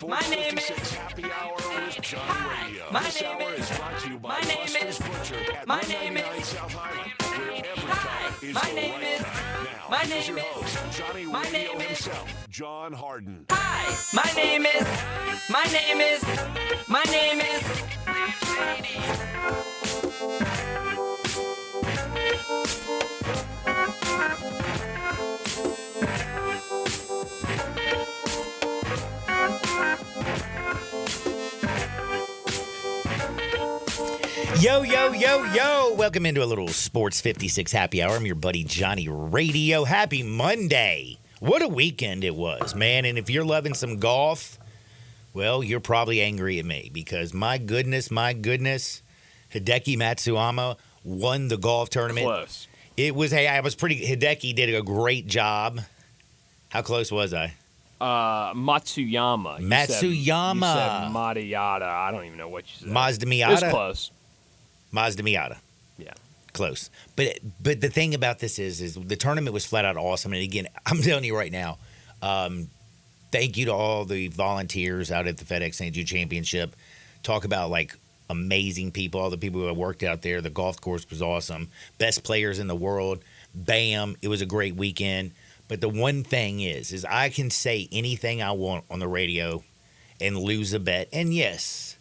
My name is Happy Hour with Johnny Radio. This hour is brought to you by Buster's Butcher at 199 South Highway, where every cut is the right cut. Now, here's your host, Johnny Radio himself, John Harden. Hi, my name is Yo, yo, yo, yo. Welcome into a little Sports 56 Happy Hour. I'm your buddy Johnny Radio. Happy Monday. What a weekend it was, man. And if you're loving some golf, well, you're probably angry at me because my goodness, Hideki Matsuyama won the golf tournament. Close. Hideki did a great job. How close was I? Matsuyama. You said Madayada. I don't even know what you said. Mazda Miata? It was close. Mazda Miata. Yeah. Close. But the thing about this is the tournament was flat out awesome. And again, I'm telling you right now, thank you to all the volunteers out at the FedEx St. Jude Championship. Talk about like amazing people, all the people who have worked out there. The golf course was awesome. Best players in the world. Bam. It was a great weekend. But the one thing is I can say anything I want on the radio and lose a bet. And yes,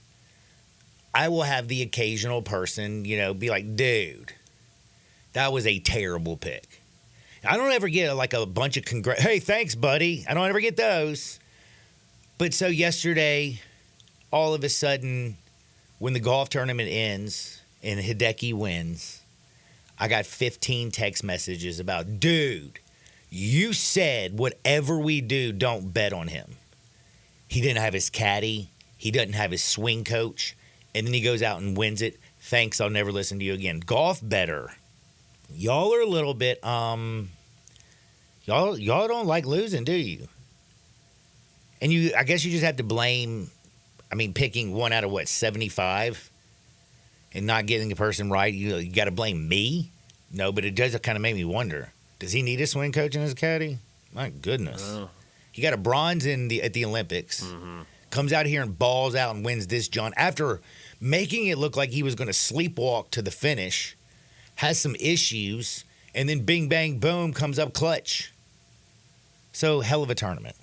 I will have the occasional person, be like, dude, that was a terrible pick. I don't ever get like a bunch of hey, thanks, buddy. I don't ever get those. But so yesterday, all of a sudden, when the golf tournament ends and Hideki wins, I got 15 text messages about, dude, you said whatever we do, don't bet on him. He didn't have his caddy. He doesn't have his swing coach. And then he goes out and wins it. Thanks, I'll never listen to you again. Golf better. Y'all are a little bit, y'all don't like losing, do you? And I guess you just have to blame, picking one out of 75 and not getting the person right. You got to blame me? No, but it does kind of make me wonder. Does he need a swing coach in his caddy? My goodness. He got a bronze at the Olympics. Mm-hmm. Comes out here and balls out and wins this John after making it look like he was going to sleepwalk to the finish, has some issues, and then bing, bang, boom, comes up clutch. So, hell of a tournament.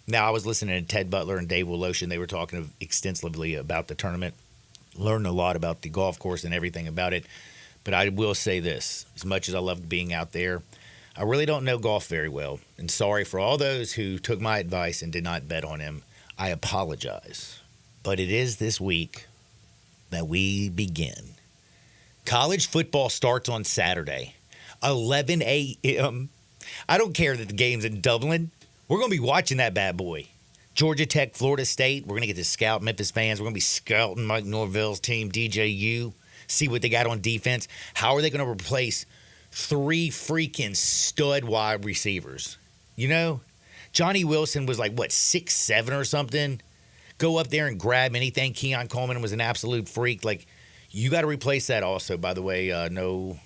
Now, I was listening to Ted Butler and Dave Woloshin. They were talking extensively about the tournament. Learned a lot about the golf course and everything about it. But I will say this. As much as I loved being out there, I really don't know golf very well. And sorry for all those who took my advice and did not bet on him. I apologize. But it is this week that we begin. College football starts on Saturday, 11 a.m. I don't care that the game's in Dublin. We're going to be watching that bad boy. Georgia Tech, Florida State. We're going to get to scout Memphis fans. We're going to be scouting Mike Norvell's team, DJU, see what they got on defense. How are they going to replace 3 freaking stud wide receivers? Johnny Wilson was like, 6'7" or something? Go up there and grab anything. Keon Coleman was an absolute freak. Like, you got to replace that also, by the way. No.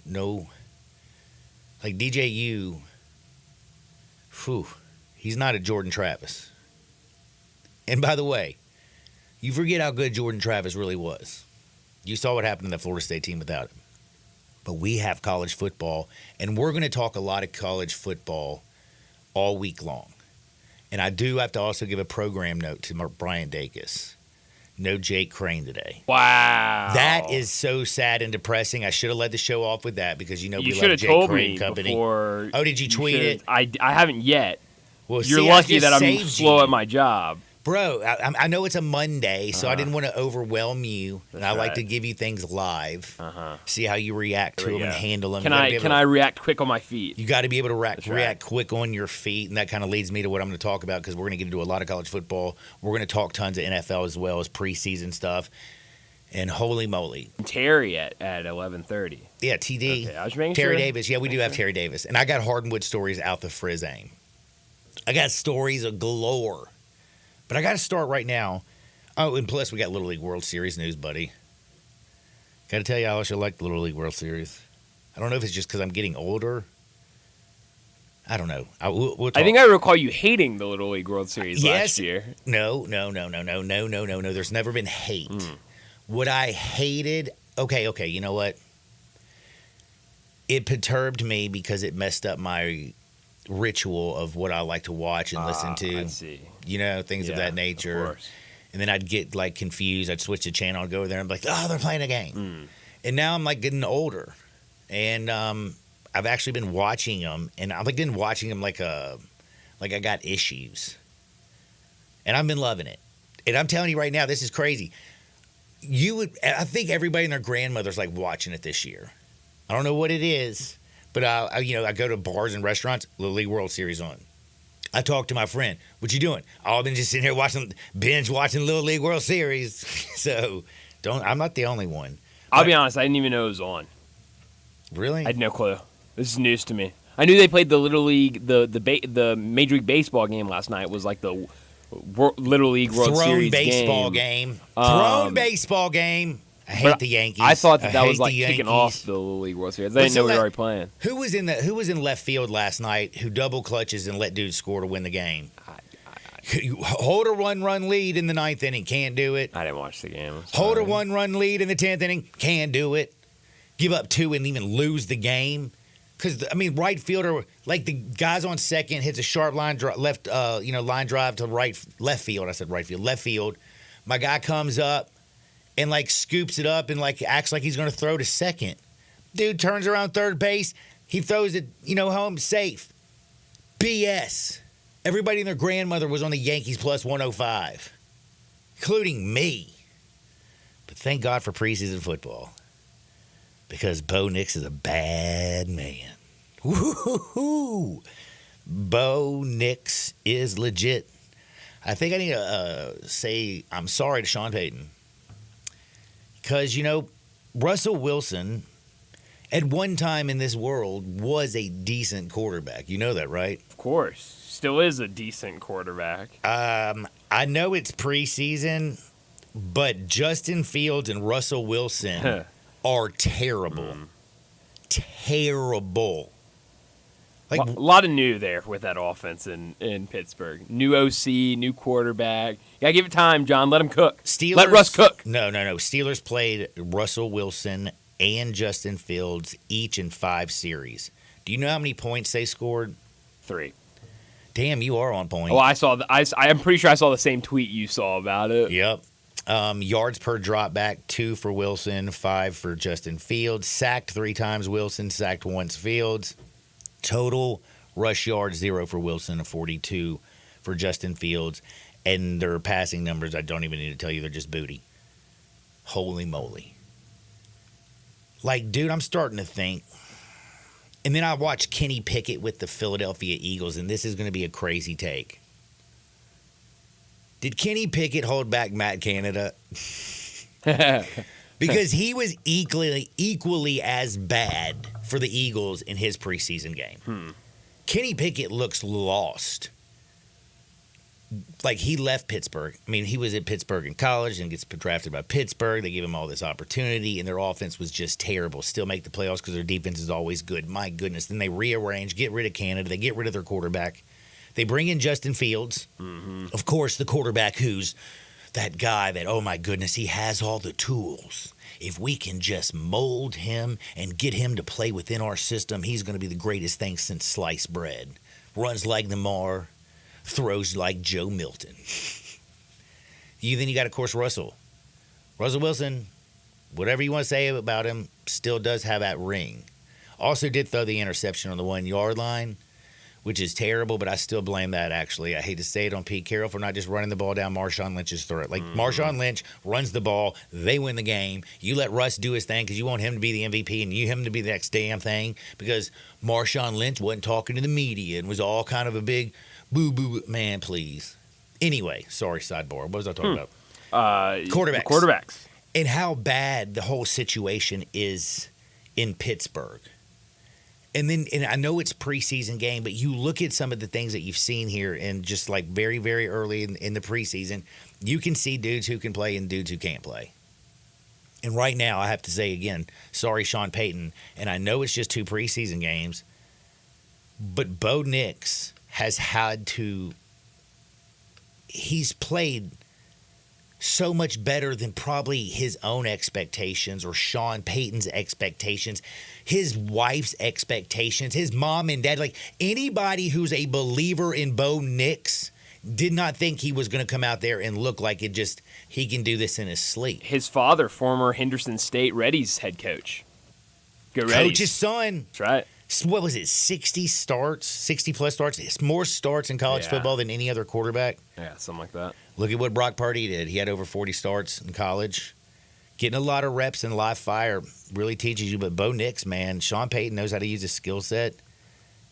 Like, DJU, he's not a Jordan Travis. And by the way, you forget how good Jordan Travis really was. You saw what happened to the Florida State team without him. But we have college football, and we're going to talk a lot of college football all week long. And I do have to also give a program note to Brian Dacus. No Jake Crane today. Wow. That is so sad and depressing. I should have led the show off with that because we love Jake told Crane me Company. Before oh, did you tweet it? I haven't yet. Well, You're lucky that I'm slow at my job. Bro, I know it's a Monday, so I didn't want to overwhelm you. And I like right. to give you things live, see how you react to them and handle them. Can I react quick on my feet? You got to be able to react quick on your feet, and that kind of leads me to what I'm going to talk about because we're going to get into a lot of college football. We're going to talk tons of NFL as well as preseason stuff. And holy moly. Terry at 11:30. Yeah, TD. Okay, I was making Terry sure. Davis. Yeah, we do have Terry Davis. And I got Hardwood stories out the Frizzane. I got stories galore. But I got to start right now. Oh, and plus we got Little League World Series news, buddy. Got to tell you how much I like the Little League World Series. I don't know if it's just because I'm getting older. I don't know. We'll I think I recall you hating the Little League World Series Yes. last year. No. There's never been hate. What I hated, okay, you know what? It perturbed me because it messed up my ritual of what I like to watch and listen to. I see. You know, things of that Of nature. course. And then I'd get like confused. I'd switch the channel and go over there and be like, oh, they're playing a game. And now I'm like getting older. And I've actually been watching them. And I've like been watching them like I got issues. And I've been loving it. And I'm telling you right now, this is crazy. I think everybody and their grandmother's like watching it this year. I don't know what it is, but I go to bars and restaurants, Little League World Series on. I talk to my friend, what you doing? Oh, I've been just sitting here binge watching Little League World Series. So I'm not the only one. I'll be honest, I didn't even know it was on. Really? I had no clue. This is news to me. I knew they played the Little League, the Major League Baseball game last night was like the Little League World Series baseball game. Thrown baseball game. I hate the Yankees. I thought that was hate like the kicking Yankees. off the Little League World Series. I didn't know we were already playing. Who was in left field last night who double clutches and let dudes score to win the game? Hold a one-run lead in the 9th inning, can't do it. I didn't watch the game. Hold a one-run lead in the 10th inning, can do it. Give up 2 and even lose the game. Because, I mean, right fielder, like the guys on second, hits a sharp line drive to left field. I said right field, left field. My guy comes up and, like, scoops it up and, like, acts like he's going to throw to second. Dude turns around third base. He throws it, home safe. BS. Everybody and their grandmother was on the Yankees plus 105, including me. But thank God for preseason football. Because Bo Nix is a bad man. Woo-hoo-hoo. Bo Nix is legit. I think I need to say I'm sorry to Sean Payton. Because, Russell Wilson, at one time in this world, was a decent quarterback. You know that, right? Of course. Still is a decent quarterback. I know it's preseason, but Justin Fields and Russell Wilson are terrible. Terrible. Like A lot of new there with that offense in Pittsburgh. New OC, new quarterback. You gotta give it time, John. Let him cook. Let Russ cook. No. Steelers played Russell Wilson and Justin Fields each in 5 series. Do you know how many points they scored? 3. Damn, you are on point. Oh, I'm pretty sure I saw the same tweet you saw about it. Yep. Yards per drop back, 2 for Wilson, 5 for Justin Fields. Sacked 3 times Wilson, sacked once Fields. Total rush yards, 0 for Wilson, 42 for Justin Fields. And their passing numbers, I don't even need to tell you, they're just booty. Holy moly. Like, dude, I'm starting to think. And then I watched Kenny Pickett with the Philadelphia Eagles, and this is going to be a crazy take. Did Kenny Pickett hold back Matt Canada? Because he was equally as bad for the Eagles in his preseason game. Kenny Pickett looks lost. Like, he left Pittsburgh. I mean, he was at Pittsburgh in college and gets drafted by Pittsburgh. They give him all this opportunity, and their offense was just terrible. Still make the playoffs because their defense is always good. My goodness. Then they rearrange, get rid of Canada. They get rid of their quarterback. They bring in Justin Fields. Of course, the quarterback who's that guy that, oh, my goodness, he has all the tools. If we can just mold him and get him to play within our system, he's going to be the greatest thing since sliced bread. Runs like Lamar. Throws like Joe Milton. Then you got, of course, Russell Wilson, whatever you want to say about him, still does have that ring. Also did throw the interception on the 1-yard line, which is terrible, but I still blame that, actually. I hate to say it on Pete Carroll for not just running the ball down Marshawn Lynch's throat. Like, Marshawn Lynch runs the ball, they win the game. You let Russ do his thing because you want him to be the MVP and him to be the next damn thing because Marshawn Lynch wasn't talking to the media and was all kind of a big boo-boo. Man, please. Anyway, sorry, sidebar. What was I talking about? Quarterbacks. Quarterbacks. And how bad the whole situation is in Pittsburgh. And I know it's preseason game, but you look at some of the things that you've seen here and just like very, very early in the preseason, you can see dudes who can play and dudes who can't play. And right now, I have to say again, sorry, Sean Payton, and I know it's just 2 preseason games, But Bo Nix has had to. He's played so much better than probably his own expectations or Sean Payton's expectations, his wife's expectations, his mom and dad. Like anybody who's a believer in Bo Nix did not think he was going to come out there and look like he can do this in his sleep. His father, former Henderson State Reddies head coach. Go Reddies. Coach's son. That's right. What was it, 60 starts, 60-plus starts? It's more starts in college football than any other quarterback. Yeah, something like that. Look at what Brock Purdy did. He had over 40 starts in college. Getting a lot of reps in live fire really teaches you. But Bo Nix, man, Sean Payton knows how to use his skill set.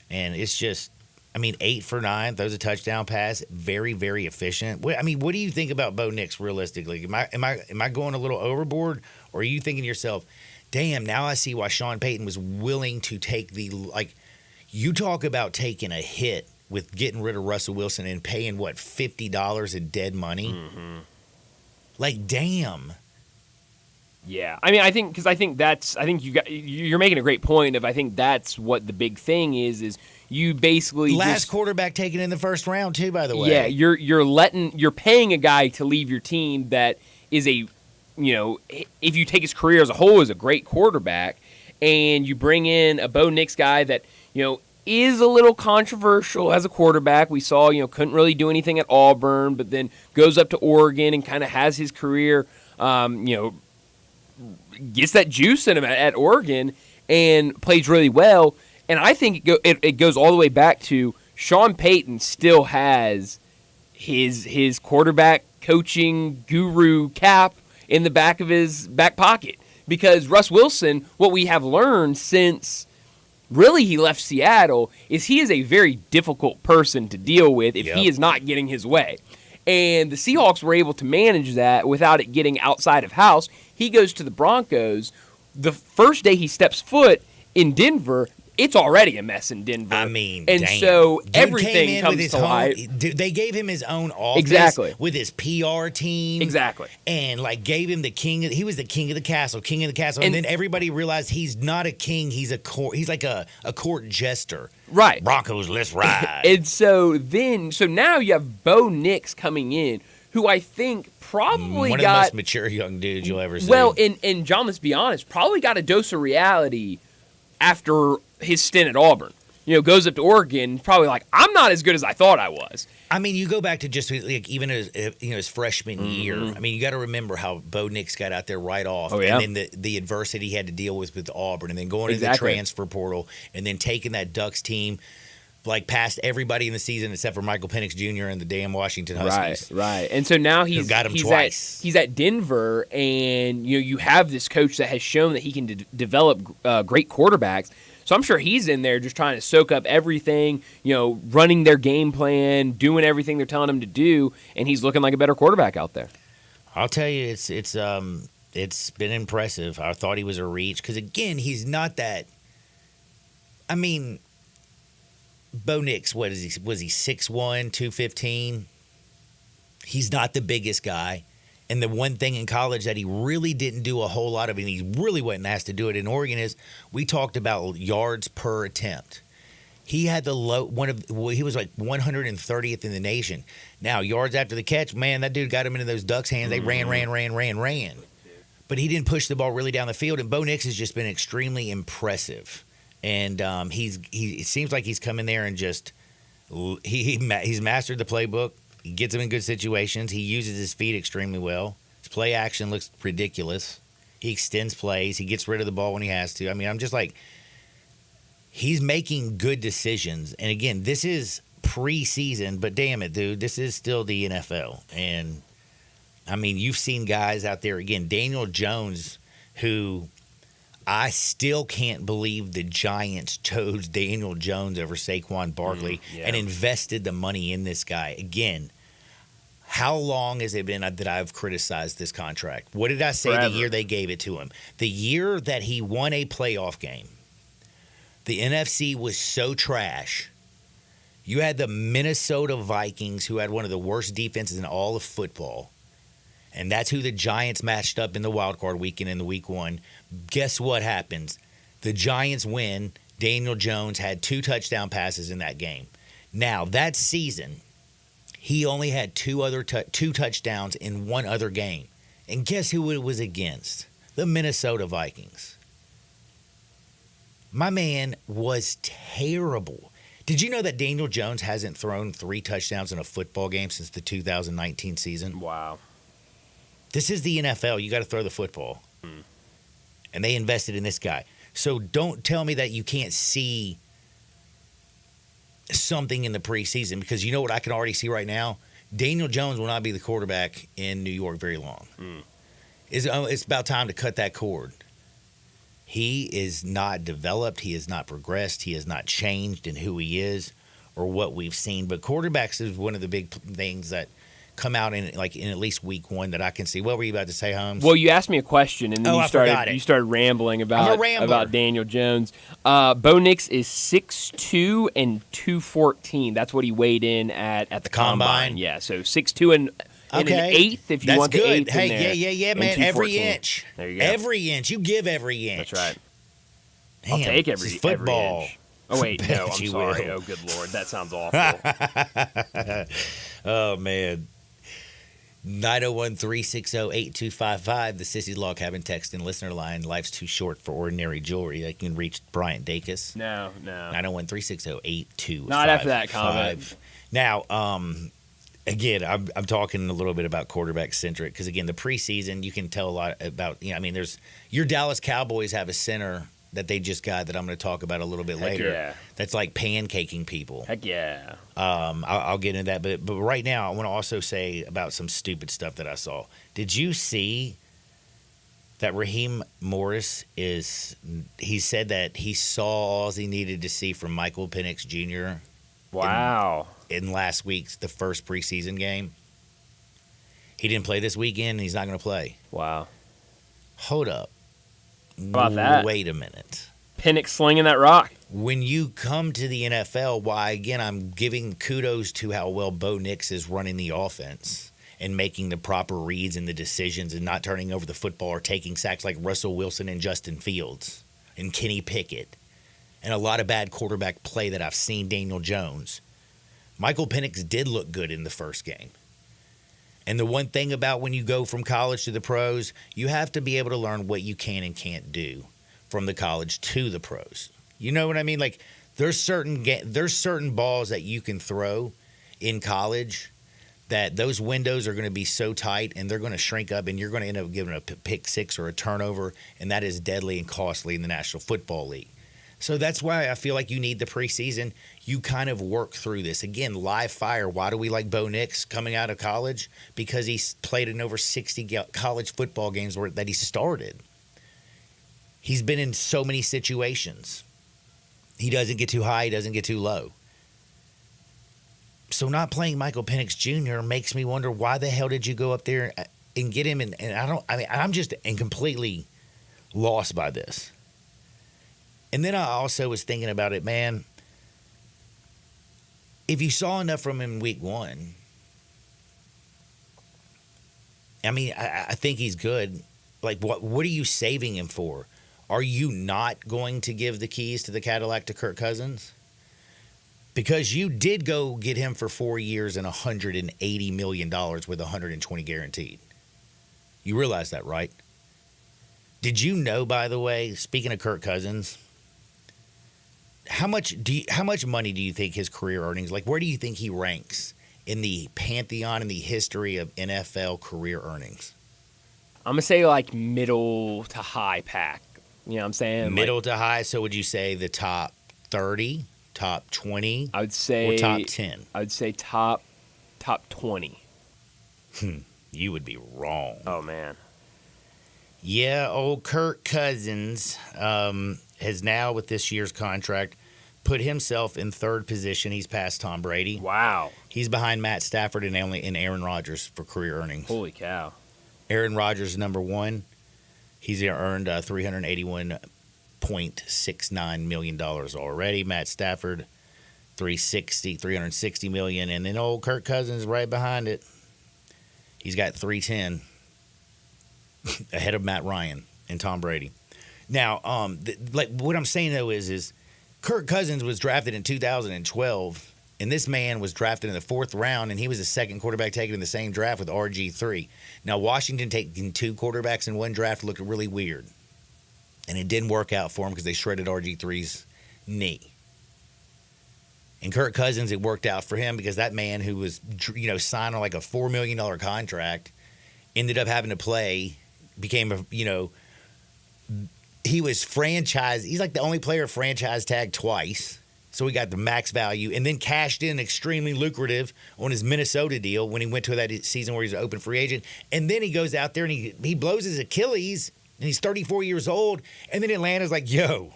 And it's just, 8 for 9, throws a touchdown pass, very, very efficient. What do you think about Bo Nix realistically? Am I going a little overboard? Or are you thinking to yourself, damn, now I see why Sean Payton was willing to take you talk about taking a hit with getting rid of Russell Wilson and paying, $50 in dead money? Mm-hmm. Damn. Yeah. I think you're making a great point I think that's what the big thing is you basically last quarterback taken in the first round too, by the way. Yeah, you're paying a guy to leave your team that is if you take his career as a whole, is a great quarterback, and you bring in a Bo Nix guy that, is a little controversial as a quarterback. We saw, couldn't really do anything at Auburn, but then goes up to Oregon and kind of has his career, gets that juice in him at Oregon and plays really well. And I think it goes all the way back to Sean Payton still has his quarterback coaching guru cap in the back of his back pocket, because Russ Wilson, what we have learned since really he left Seattle, is he is a very difficult person to deal with if he is not getting his way. And the Seahawks were able to manage that without it getting outside of house. He goes to the Broncos. The first day he steps foot in Denver, it's already a mess in Denver. So Dude everything comes to light. They gave him his own office with his PR team. Exactly. And gave him he was the king of the castle. And then everybody realized he's not a king, he's like a court jester. Right. Broncos, let's ride. And so now you have Bo Nix coming in, who I think probably one of the most mature young dudes you'll ever see. Well, and John, let's be honest, probably got a dose of reality after his stint at Auburn. Goes up to Oregon, probably I'm not as good as I thought I was. You go back to just even his freshman year. You got to remember how Bo Nix got out there right off, and then the adversity he had to deal with Auburn, and then going to the transfer portal, and then taking that Ducks team past everybody in the season except for Michael Penix Jr. and the damn Washington Huskies. Right. And so now he's twice. He's at Denver, and you have this coach that has shown that he can develop great quarterbacks. So I'm sure he's in there just trying to soak up everything, running their game plan, doing everything they're telling him to do, and he's looking like a better quarterback out there. I'll tell you, it's been impressive. I thought he was a reach because, again, he's not that. Bo Nix, what is he? Was he 6'1", 215? He's not the biggest guy. And the one thing in college that he really didn't do a whole lot of, and he really wasn't asked to do it in Oregon, is we talked about yards per attempt. He had he was 130th in the nation. Now, yards after the catch, man, that dude got him into those Ducks' hands. They ran. But he didn't push the ball really down the field, and Bo Nix has just been extremely impressive. And it seems like he's come in there and just he's mastered the playbook. He gets him in good situations. He uses his feet extremely well. His play action looks ridiculous. He extends plays. He gets rid of the ball when he has to. I'm just he's making good decisions. And again, this is preseason, but damn it, dude, this is still the NFL. And you've seen guys out there, again, Daniel Jones, who I still can't believe the Giants chose Daniel Jones over Saquon Barkley and invested the money in this guy. Again, how long has it been that I've criticized this contract? What did I say Forever. The year they gave it to him? The year that he won a playoff game. The NFC was so trash. You had the Minnesota Vikings, who had one of the worst defenses in all of football. And that's who the Giants matched up in the wild card weekend in the week one. Guess what happens? The Giants win, Daniel Jones had 2 touchdown passes in that game. Now, that season, he only had 2 touchdowns in 1 other game. And guess who it was against? The Minnesota Vikings. My man was terrible. Did you know that Daniel Jones hasn't thrown 3 touchdowns in a football game since the 2019 season? Wow. This is the NFL. You got to throw the football. And they invested in this guy. So don't tell me that you can't see something in the preseason, because you know what I can already see right now? Daniel Jones will not be the quarterback in New York very long. It's about time to cut that cord. He is not developed. He has not progressed. He has not changed in who he is or what we've seen. But quarterbacks is one of the big things that come out in at least week 1 that I can see. What were you about to say, Holmes? Well, you asked me a question, and then I forgot it. you started rambling I'm a rambler. about Daniel Jones. Bo Nix is 6'2" and 214. That's what he weighed in at the combine. Yeah, so 6'2" and an eighth if you That's want the good. eighth in Hey, there. yeah, and man. Every 214. inch. There you go. Every inch. You give every inch. That's right. Damn, I'll take this every is football. inch. Oh wait, Bet no, I'm you sorry. will. Oh, good Lord, that sounds awful. Oh, man. 901-360-8255, the Sissy Log Cabin text and listener line. Life's too short for ordinary jewelry. You can reach Bryant Dacus. No. 901-360-8255. Not after that comment. Now, again, I'm talking a little bit about quarterback centric because, again, the preseason, you can tell a lot about, there's your Dallas Cowboys have a center that they just got that I'm going to talk about a little bit later. Yeah. That's like pancaking people. Heck yeah. I'll get into that, but right now I want to also say about some stupid stuff that I saw. Did you see that Raheem Morris he said that he saw all he needed to see from Michael Penix Jr. Wow. in last week's the first preseason game? He didn't play this weekend, and he's not going to play. Wow. Hold up. How about that? Wait a minute. Penix slinging that rock. When you come to the NFL, why, again, I'm giving kudos to how well Bo Nix is running the offense and making the proper reads and the decisions and not turning over the football or taking sacks like Russell Wilson and Justin Fields and Kenny Pickett and a lot of bad quarterback play that I've seen Daniel Jones. Michael Penix did look good in the first game. And the one thing about when you go from college to the pros, you have to be able to learn what you can and can't do from the college to the pros. You know what I mean? Like there's certain balls that you can throw in college that those windows are going to be so tight and they're going to shrink up and you're going to end up giving a pick six or a turnover, and that is deadly and costly in the National Football League. So that's why I feel like you need the preseason. You kind of work through this. Again, live fire. Why do we like Bo Nix coming out of college? Because he's played in over 60 college football games that he started. He's been in so many situations. He doesn't get too high. He doesn't get too low. So not playing Michael Penix Jr. makes me wonder, why the hell did you go up there and get him? And I'm just completely lost by this. And then I also was thinking about it, man. If you saw enough from him in week 1, I think he's good. Like, what are you saving him for? Are you not going to give the keys to the Cadillac to Kirk Cousins? Because you did go get him for 4 years and $180 million with $120 guaranteed. You realize that, right? Did you know, by the way, speaking of Kirk Cousins, how much money do you think his career earnings, like where do you think he ranks in the pantheon in the history of NFL career earnings? I'm going to say like middle to high pack. You know what I'm saying? Middle to high. So would you say the top 30, top 20? I would say or top 10. I would say top 20. You would be wrong. Oh man. Yeah, old Kirk Cousins has now, with this year's contract, put himself in third position. He's past Tom Brady. Wow. He's behind Matt Stafford and Aaron Rodgers for career earnings. Holy cow. Aaron Rodgers is number 1. He's earned $381.69 million already. Matt Stafford, $360 million. And then old Kirk Cousins right behind it. He's got $310 ahead of Matt Ryan and Tom Brady. Now, like what I'm saying though is Kirk Cousins was drafted in 2012, and this man was drafted in the 4th round, and he was the second quarterback taken in the same draft with RG3. Now, Washington taking 2 quarterbacks in one draft looked really weird, and it didn't work out for him because they shredded RG3's knee. And Kirk Cousins, it worked out for him because that man who was, signed on like a $4 million contract ended up having to play, became a, he was franchised. He's like the only player franchise tagged twice. So he got the max value and then cashed in extremely lucrative on his Minnesota deal when he went to that season where he's an open free agent. And then he goes out there and he blows his Achilles and he's 34 years old. And then Atlanta's like, yo,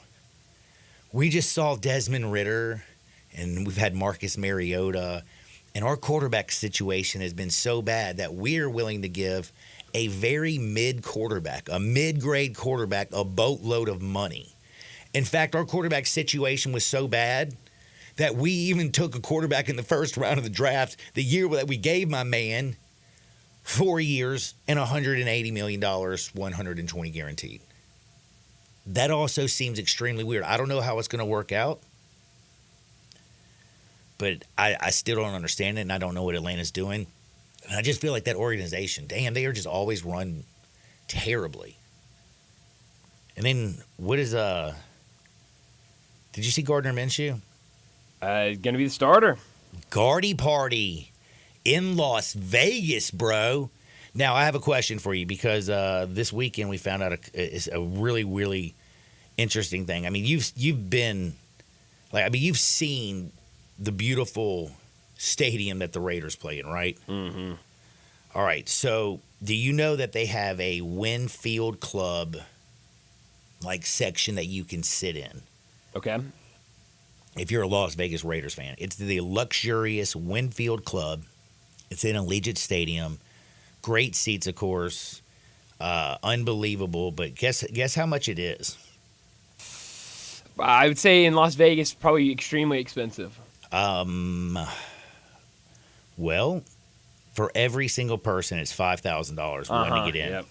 we just saw Desmond Ridder and we've had Marcus Mariota. And our quarterback situation has been so bad that we're willing to give a very mid-quarterback, a mid-grade quarterback, a boatload of money. In fact, our quarterback situation was so bad that we even took a quarterback in the first round of the draft the year that we gave my man 4 years and $180 million, 120 guaranteed. That also seems extremely weird. I don't know how it's going to work out, but I still don't understand it, and I don't know what Atlanta's doing. And I just feel like that organization, damn, they are just always run terribly. And then what is did you see Gardner Minshew? Going to be the starter. Gardy party in Las Vegas, bro. Now, I have a question for you because this weekend we found out a really, really interesting thing. I mean, you've been you've seen the beautiful stadium that the Raiders play in, right? Mm-hmm. All right. So, do you know that they have a Winfield Club section that you can sit in? Okay. If you're a Las Vegas Raiders fan, it's the luxurious Winfield Club. It's in Allegiant Stadium. Great seats, of course. Unbelievable. But guess how much it is? I would say in Las Vegas, probably extremely expensive. Well, for every single person, it's $5,000 one to get in. Yep.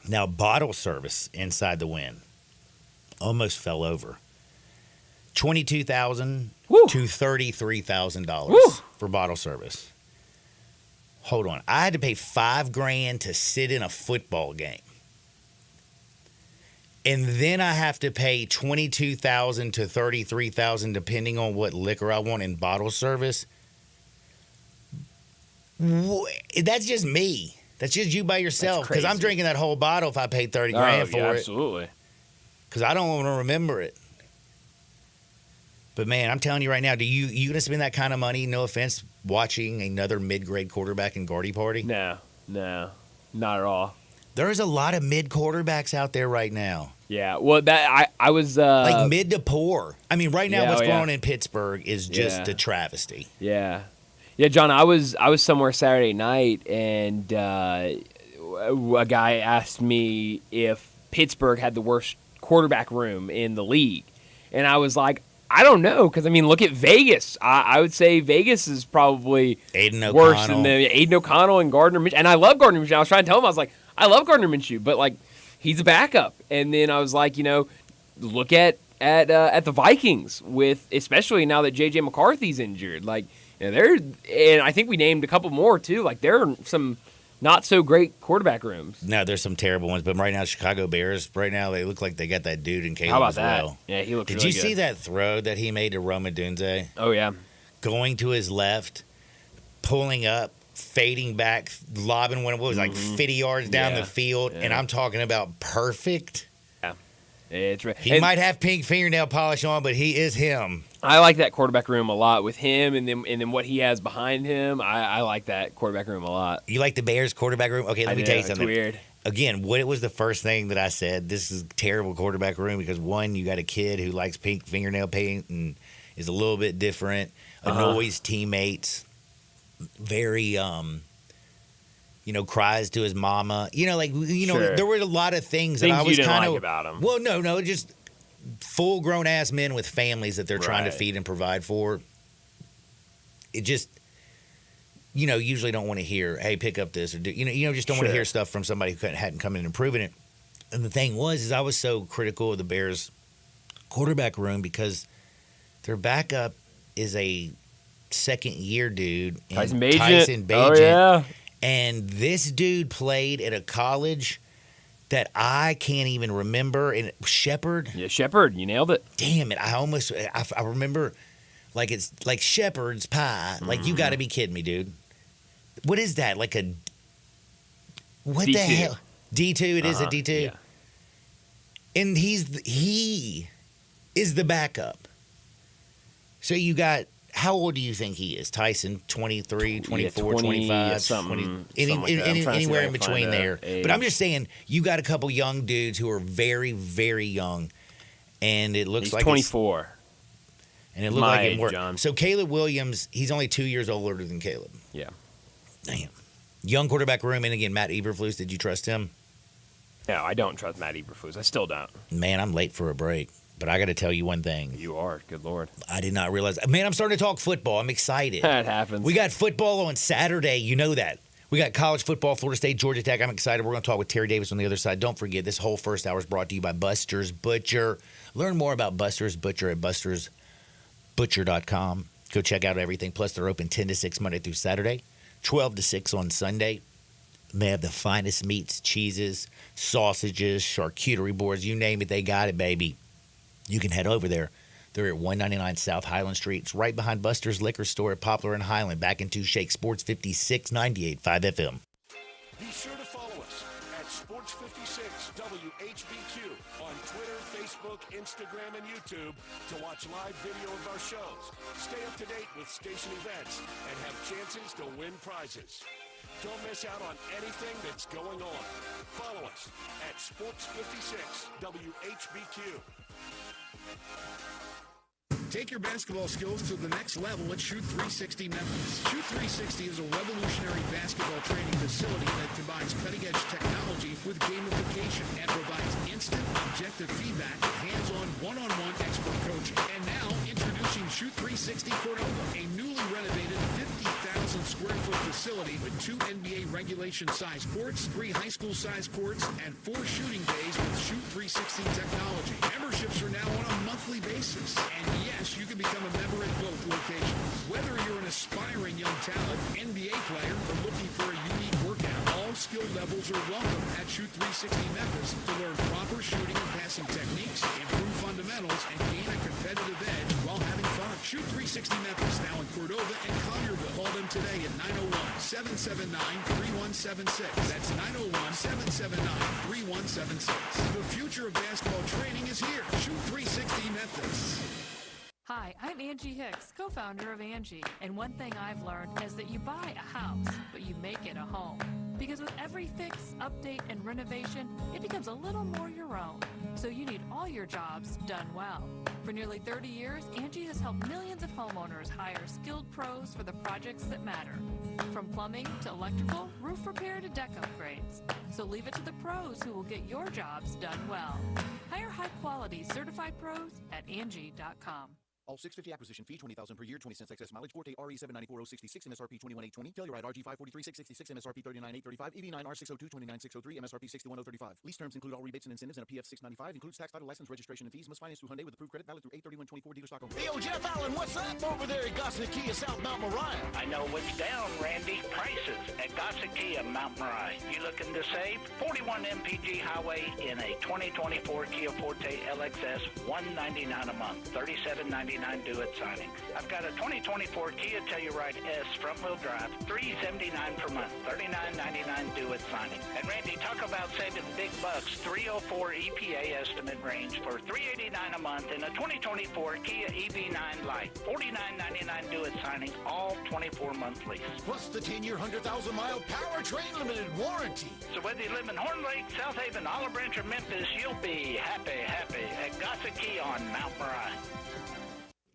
Now, bottle service inside the Wynn almost fell over. $22,000 to $33,000 for bottle service. Hold on, I had to pay $5,000 to sit in a football game, and then I have to pay $22,000 to $33,000 depending on what liquor I want in bottle service. That's just me. That's just you by yourself. Because I'm drinking that whole bottle if I paid $30,000 for it. Absolutely. Because I don't want to remember it. But man, I'm telling you right now, you gonna spend that kind of money? No offense, watching another mid-grade quarterback in Gardy Party? No, not at all. There's a lot of mid quarterbacks out there right now. Yeah, well, that I was like mid to poor. I mean, right now, what's going on in Pittsburgh is just a travesty. Yeah, John. I was somewhere Saturday night, and a guy asked me if Pittsburgh had the worst quarterback room in the league, and I was like, I don't know, because I mean, look at Vegas. I would say Vegas is probably worse than Aiden O'Connell and Gardner Minshew. And I love Gardner Minshew. I was trying to tell him, I was like, I love Gardner Minshew, but he's a backup. And then I was like, look at the Vikings with, especially now that JJ McCarthy's injured. And I think we named a couple more too. There are some not so great quarterback rooms. No, there's some terrible ones, but right now, Chicago Bears, right now, they look like they got that dude in Caleb. How about as that? well. Yeah, he looks Did really you good. see that throw that he made to Roma Dunze? Oh, yeah. Going to his left, pulling up, fading back, lobbing one, 50 yards down the field, and I'm talking about perfect. Yeah, it's right. He might have pink fingernail polish on, but he is him. I like that quarterback room a lot with him, and then what he has behind him. I like that quarterback room a lot. You like the Bears quarterback room? Okay, let me tell you something. It's weird. Again, what was the first thing that I said? This is a terrible quarterback room because, one, you got a kid who likes pink fingernail paint and is a little bit different, annoys teammates, very, cries to his mama. Sure. There were a lot of things that I was kind of about him. Well, no, just full-grown ass men with families that they're trying to feed and provide for. It just, usually don't want to hear, hey, pick up this, or do, just don't want to hear stuff from somebody who hadn't come in and proven it. And the thing is I was so critical of the Bears quarterback room because Their backup is a second-year dude, Tyson Tyson Bagent. Bagent. Oh, yeah. And this dude played at a college that I can't even remember. And Shepherd. Yeah, Shepard, you nailed it. Damn it! I remember, like it's like Shepherd's pie. Like you got to be kidding me, dude. What is that? Like a what the D2. hell? D2. It is a D2. Yeah. And he is the backup. So you got, how old do you think he is? Tyson, 23, 24, 20, 25, something 20, like that. I'm trying to see anywhere if I in can between find a there. age. But I'm just saying, you got a couple young dudes who are very, very young. And it looks He's like 24. and it looked my like age, it worked. John. So Caleb Williams, he's only 2 years older than Caleb. Yeah. Damn. Young quarterback room. And again, Matt Eberflus, did you trust him? No, I don't trust Matt Eberflus. I still don't. Man, I'm late for a break. But I got to tell you one thing. You are. Good Lord. I did not realize. Man, I'm starting to talk football. I'm excited. That happens. We got football on Saturday. You know that. We got college football, Florida State, Georgia Tech. I'm excited. We're going to talk with Terry Davis on the other side. Don't forget, this whole first hour is brought to you by Buster's Butcher. Learn more about Buster's Butcher at bustersbutcher.com. Go check out everything. Plus, they're open 10 to 6 Monday through Saturday, 12 to 6 on Sunday. They have the finest meats, cheeses, sausages, charcuterie boards. You name it, they got it, baby. You can head over there. They're at 199 South Highland Street. It's right behind Buster's Liquor Store at Poplar and Highland. Back into Shake Sports 5698.5 FM. Be sure to follow us at Sports 56 WHBQ on Twitter, Facebook, Instagram, and YouTube to watch live video of our shows. Stay up to date with station events and have chances to win prizes. Don't miss out on anything that's going on. Follow us at Sports 56 WHBQ. Take your basketball skills to the next level at Shoot 360 Memphis. Shoot 360 is a revolutionary basketball training facility that combines cutting-edge technology with gamification and provides instant, objective feedback, hands-on, one-on-one expert coaching. And now, introducing Shoot 360 Cordova, a newly renovated 50,000 square foot facility with 2 NBA regulation-sized courts, 3 high school-sized courts, and 4 shooting bays with Shoot 360 technology. Memberships are now on a monthly basis. And yes, you can become a member at both locations. Whether you're an aspiring young talent, NBA player, or looking for a unique workout, all skill levels are welcome at Shoot 360 Memphis to learn proper shooting and passing techniques, improve fundamentals, and gain a competitive edge while having fun. Shoot 360 Memphis, now in Cordova and Collierville. Call them today at 901-779-3176. That's 901-779-3176. The future of basketball training is here. Shoot 360 Memphis. Hi, I'm Angie Hicks, co-founder of Angie, and one thing I've learned is that you buy a house, but you make it a home. Because with every fix, update, and renovation, it becomes a little more your own. So you need all your jobs done well. For nearly 30 years, Angie has helped millions of homeowners hire skilled pros for the projects that matter. From plumbing to electrical, roof repair to deck upgrades. So leave it to the pros who will get your jobs done well. Hire high-quality certified pros at Angie.com. All 650 acquisition fee, $20,000 per year, 20 cents excess mileage, Forte RE794066, MSRP 21820, Telluride RG543666, MSRP 39835, EV9 R602 29603, MSRP 61035. Lease terms include all rebates and incentives and a PF 695, includes tax, title, license, registration, and fees. Must finance through Hyundai with approved credit, valid through 8/31/24. Dealer stock only. Hey, Jeff Allen, what's up over there at Gossett Kia, South Mount Moriah? I know what's down, Randy. Prices at Gossett Kia, Mount Moriah. You looking to save? 41 MPG Highway in a 2024 Kia Forte LXS, $199 a month, $37.99 due at signing. I've got a 2024 Kia Telluride S front-wheel drive, $379 per month, $39.99 due at signing. And Randy, talk about saving big bucks, 304 EPA estimate range for $389 a month in a 2024 Kia EV9 Lite, $49.99 due at signing, all 24-month lease. Plus the 10-year, 100,000-mile powertrain limited warranty. So whether you live in Horn Lake, South Haven, Olive Branch, or Memphis, you'll be happy at Gossett Kia on Mount Moriah.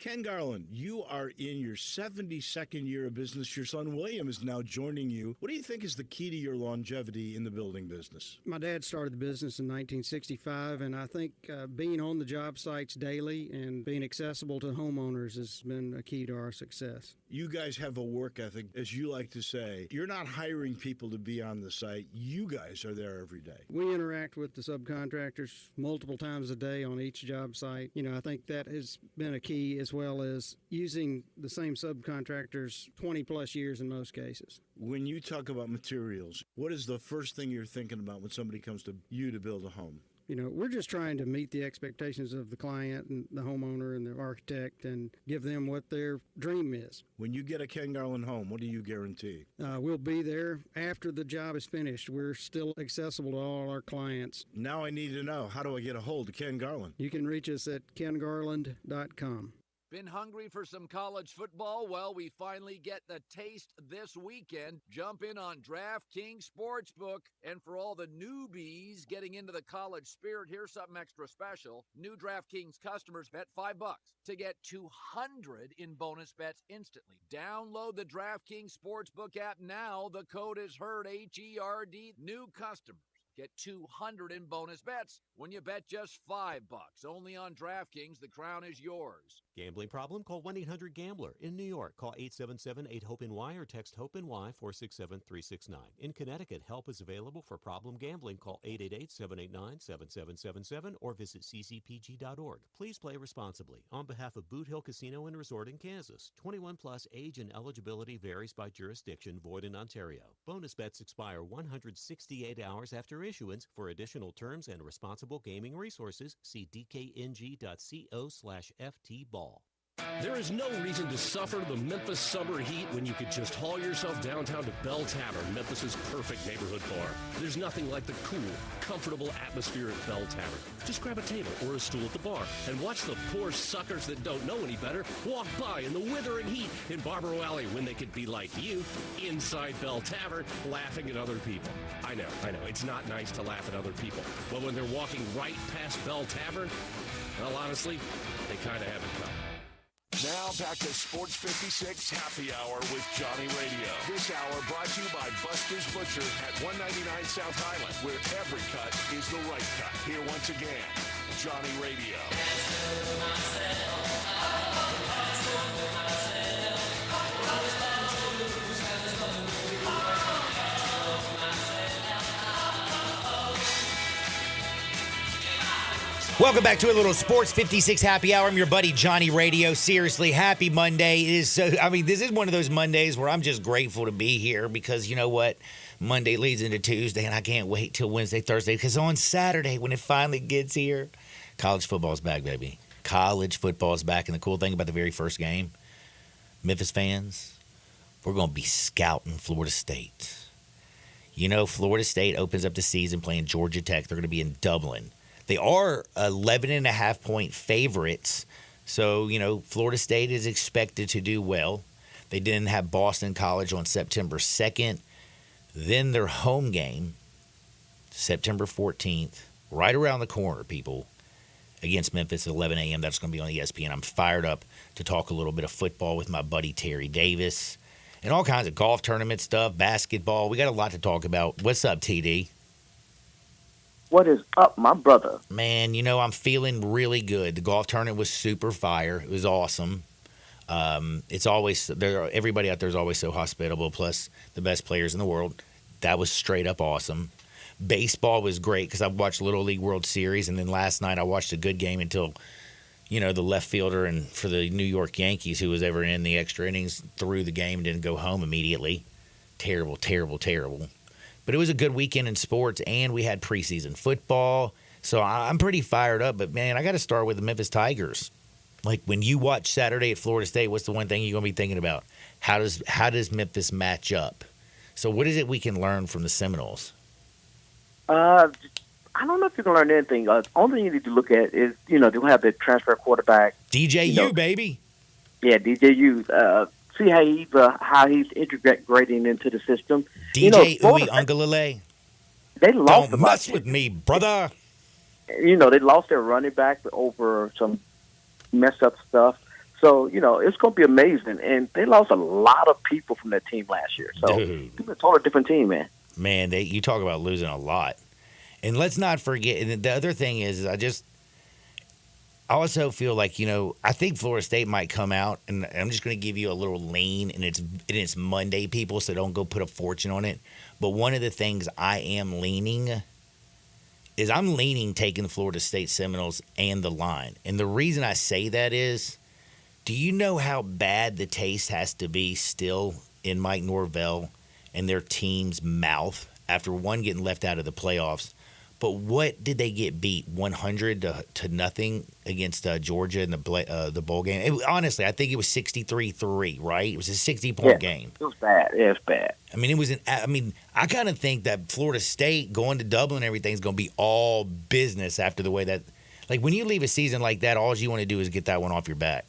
Ken Garland, you are in your 72nd year of business. Your son William is now joining you. What do you think is the key to your longevity in the building business? My dad started the business in 1965, and I think being on the job sites daily and being accessible to homeowners has been a key to our success. You guys have a work ethic, as you like to say. You're not hiring people to be on the site. You guys are there every day. We interact with the subcontractors multiple times a day on each job site. You know, I think that has been a key as as well as using the same subcontractors 20 plus years in most cases. When you talk about materials, what is the first thing you're thinking about when somebody comes to you to build a home? You know, we're just trying to meet the expectations of the client and the homeowner and the architect and give them what their dream is. When you get a Ken Garland home, what do you guarantee? We'll be there after the job is finished. We're still accessible to all our clients. Now I need to know, how do I get a hold of Ken Garland? You can reach us at kengarland.com. Been hungry for some college football? Well, we finally get the taste this weekend. Jump in on DraftKings Sportsbook. And for all the newbies getting into the college spirit, here's something extra special. New DraftKings customers bet $5 to get $200 in bonus bets instantly. Download the DraftKings Sportsbook app now. The code is HERD, H-E-R-D. New customers get $200 in bonus bets when you bet just $5. Only on DraftKings. The crown is yours. Gambling problem? Call 1-800-GAMBLER. In New York, call 877-8-HOPE-NY or text HOPE-NY 467-369. In Connecticut, help is available for problem gambling. Call 888-789-7777 or visit ccpg.org. Please play responsibly. On behalf of Boot Hill Casino and Resort in Kansas, 21 plus age and eligibility varies by jurisdiction, void in Ontario. Bonus bets expire 168 hours after issuance. For additional terms and responsible gaming resources, see dkng.co/ftball. There is no reason to suffer the Memphis summer heat when you could just haul yourself downtown to Bell Tavern, Memphis's perfect neighborhood bar. There's nothing like the cool, comfortable atmosphere at Bell Tavern. Just grab a table or a stool at the bar and watch the poor suckers that don't know any better walk by in the withering heat in Barbaro Alley when they could be like you, inside Bell Tavern, laughing at other people. I know, it's not nice to laugh at other people, but when they're walking right past Bell Tavern, well, honestly, they kind of have it coming. Now back to Sports 56 Happy Hour with Johnny Radio. This hour brought to you by Buster's Butcher at 199 South Highland, where every cut is the right cut. Here once again, Johnny Radio. Welcome back to a little Sports 56 Happy Hour. I'm your buddy Johnny Radio. Seriously, happy Monday. It is so. I mean, this is one of those Mondays where I'm just grateful to be here because you know what? Monday leads into Tuesday, and I can't wait till Wednesday, Thursday because on Saturday when it finally gets here, college football's back, baby. College football's back, and the cool thing about the very first game, Memphis fans, we're going to be scouting Florida State. You know, Florida State opens up the season playing Georgia Tech. They're going to be in Dublin. They are 11.5-point favorites. So, you know, Florida State is expected to do well. They didn't have Boston College on September 2nd. Then their home game, September 14th, right around the corner, people, against Memphis at 11 a.m. That's going to be on ESPN. I'm fired up to talk a little bit of football with my buddy Terry Davis and all kinds of golf tournament stuff, basketball. We got a lot to talk about. What's up, TD? What is up, my brother? Man, you know, I'm feeling really good. The golf tournament was super fire. It was awesome. It's always everybody out there is always so hospitable, plus the best players in the world. That was straight up awesome. Baseball was great because I watched Little League World Series, and then last night I watched a good game until, you know, the left fielder and for the New York Yankees, who was ever in the extra innings, threw the game and didn't go home immediately. Terrible, terrible, terrible. But it was a good weekend in sports, and we had preseason football. So I'm pretty fired up. But, man, I got to start with the Memphis Tigers. Like, when you watch Saturday at Florida State, what's the one thing you're going to be thinking about? How does Memphis match up? So what is it we can learn from the Seminoles? I don't know if you can learn anything. The only thing you need to look at is, you know, they'll have the transfer quarterback. DJU, baby. Yeah, DJU. See how he's integrating into the system. DJ Uiagalelei. They lost. Don't mess with me, brother. You know, they lost their running back over some messed up stuff. So, you know, it's going to be amazing. And they lost a lot of people from that team last year. So, it's a totally different team, man. Man, you talk about losing a lot. And let's not forget, and the other thing is I also feel like, you know, I think Florida State might come out, and I'm just going to give you a little lean, and it's Monday, people, so don't go put a fortune on it. But one of the things I am leaning is I'm leaning taking the Florida State Seminoles and the line. And the reason I say that is Do you know how bad the taste has to be still in Mike Norvell and their team's mouth after one getting left out of the playoffs? But what did they get beat 100 to nothing against Georgia in the bowl game? Honestly, I think it was 63-3, right? It was a 60-point game. It was bad. Yeah, it's bad. I mean, I kind of think that Florida State going to Dublin and everything is going to be all business after the way that, like, when you leave a season like that, all you want to do is get that one off your back.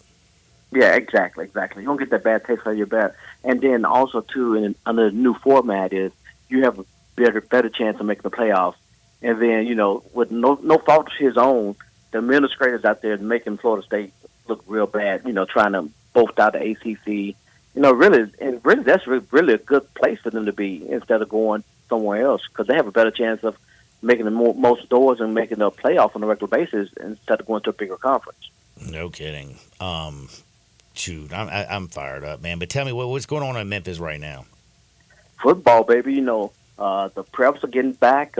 Yeah, exactly. You don't get that bad taste out of your back. And then also, too, under the new format is you have a better chance of making the playoffs. And then, with no fault of his own, the administrators out there making Florida State look real bad, trying to boast out the ACC. Really, that's really a good place for them to be instead of going somewhere else because they have a better chance of making the most doors and making the playoff on a regular basis instead of going to a bigger conference. No kidding. Shoot, I'm fired up, man. But tell me, what's going on in Memphis right now? Football, baby. The preps are getting back.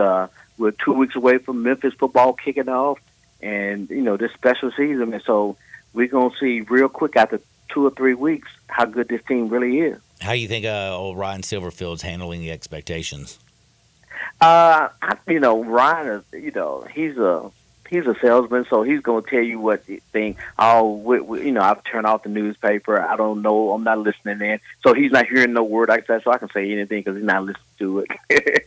We're 2 weeks away from Memphis football kicking off, and this special season. And so we're gonna see real quick after 2 or 3 weeks how good this team really is. How you think old Ryan Silverfield's handling the expectations? Ryan is he's a salesman, so he's gonna tell you what he think. I've turned off the newspaper. I don't know. I'm not listening in, so he's not hearing no word like that. So I can say anything because he's not listening to it.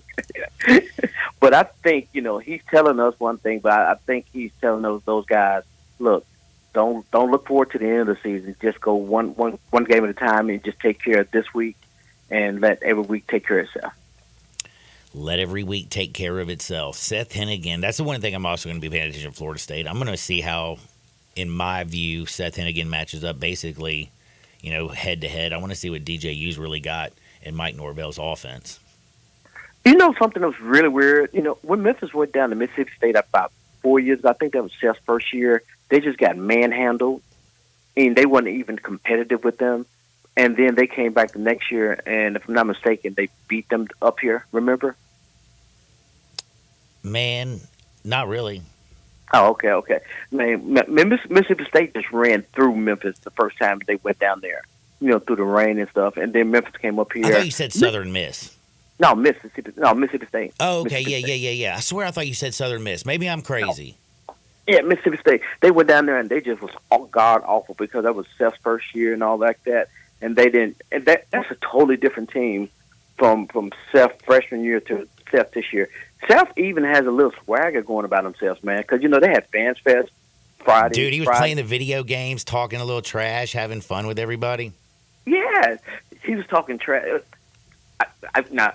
But I think, he's telling us one thing, but I think he's telling those guys, look, don't look forward to the end of the season. Just go one game at a time and just take care of this week and let every week take care of itself. Let every week take care of itself. Seth Hennigan, that's the one thing I'm also going to be paying attention to Florida State. I'm going to see how, in my view, Seth Hennigan matches up basically, head-to-head. I want to see what DJU's really got in Mike Norvell's offense. Something that was really weird? When Memphis went down to Mississippi State about 4 years ago, I think that was Seth's first year, they just got manhandled, and they weren't even competitive with them. And then they came back the next year, and if I'm not mistaken, they beat them up here, remember? Man, not really. Oh, okay. Man, Mississippi State just ran through Memphis the first time they went down there, through the rain and stuff. And then Memphis came up here. I thought you said Southern Miss. No, Mississippi State. Oh, okay, yeah. I swear I thought you said Southern Miss. Maybe I'm crazy. No. Yeah, Mississippi State. They went down there and they just was god awful because that was Seth's first year and all like that. And they didn't. And that's a totally different team from Seth's freshman year to Seth this year. Seth even has a little swagger going about himself, man, because they had Fans Fest Friday. Dude, he was playing the video games, talking a little trash, having fun with everybody. Yeah, he was talking trash. No,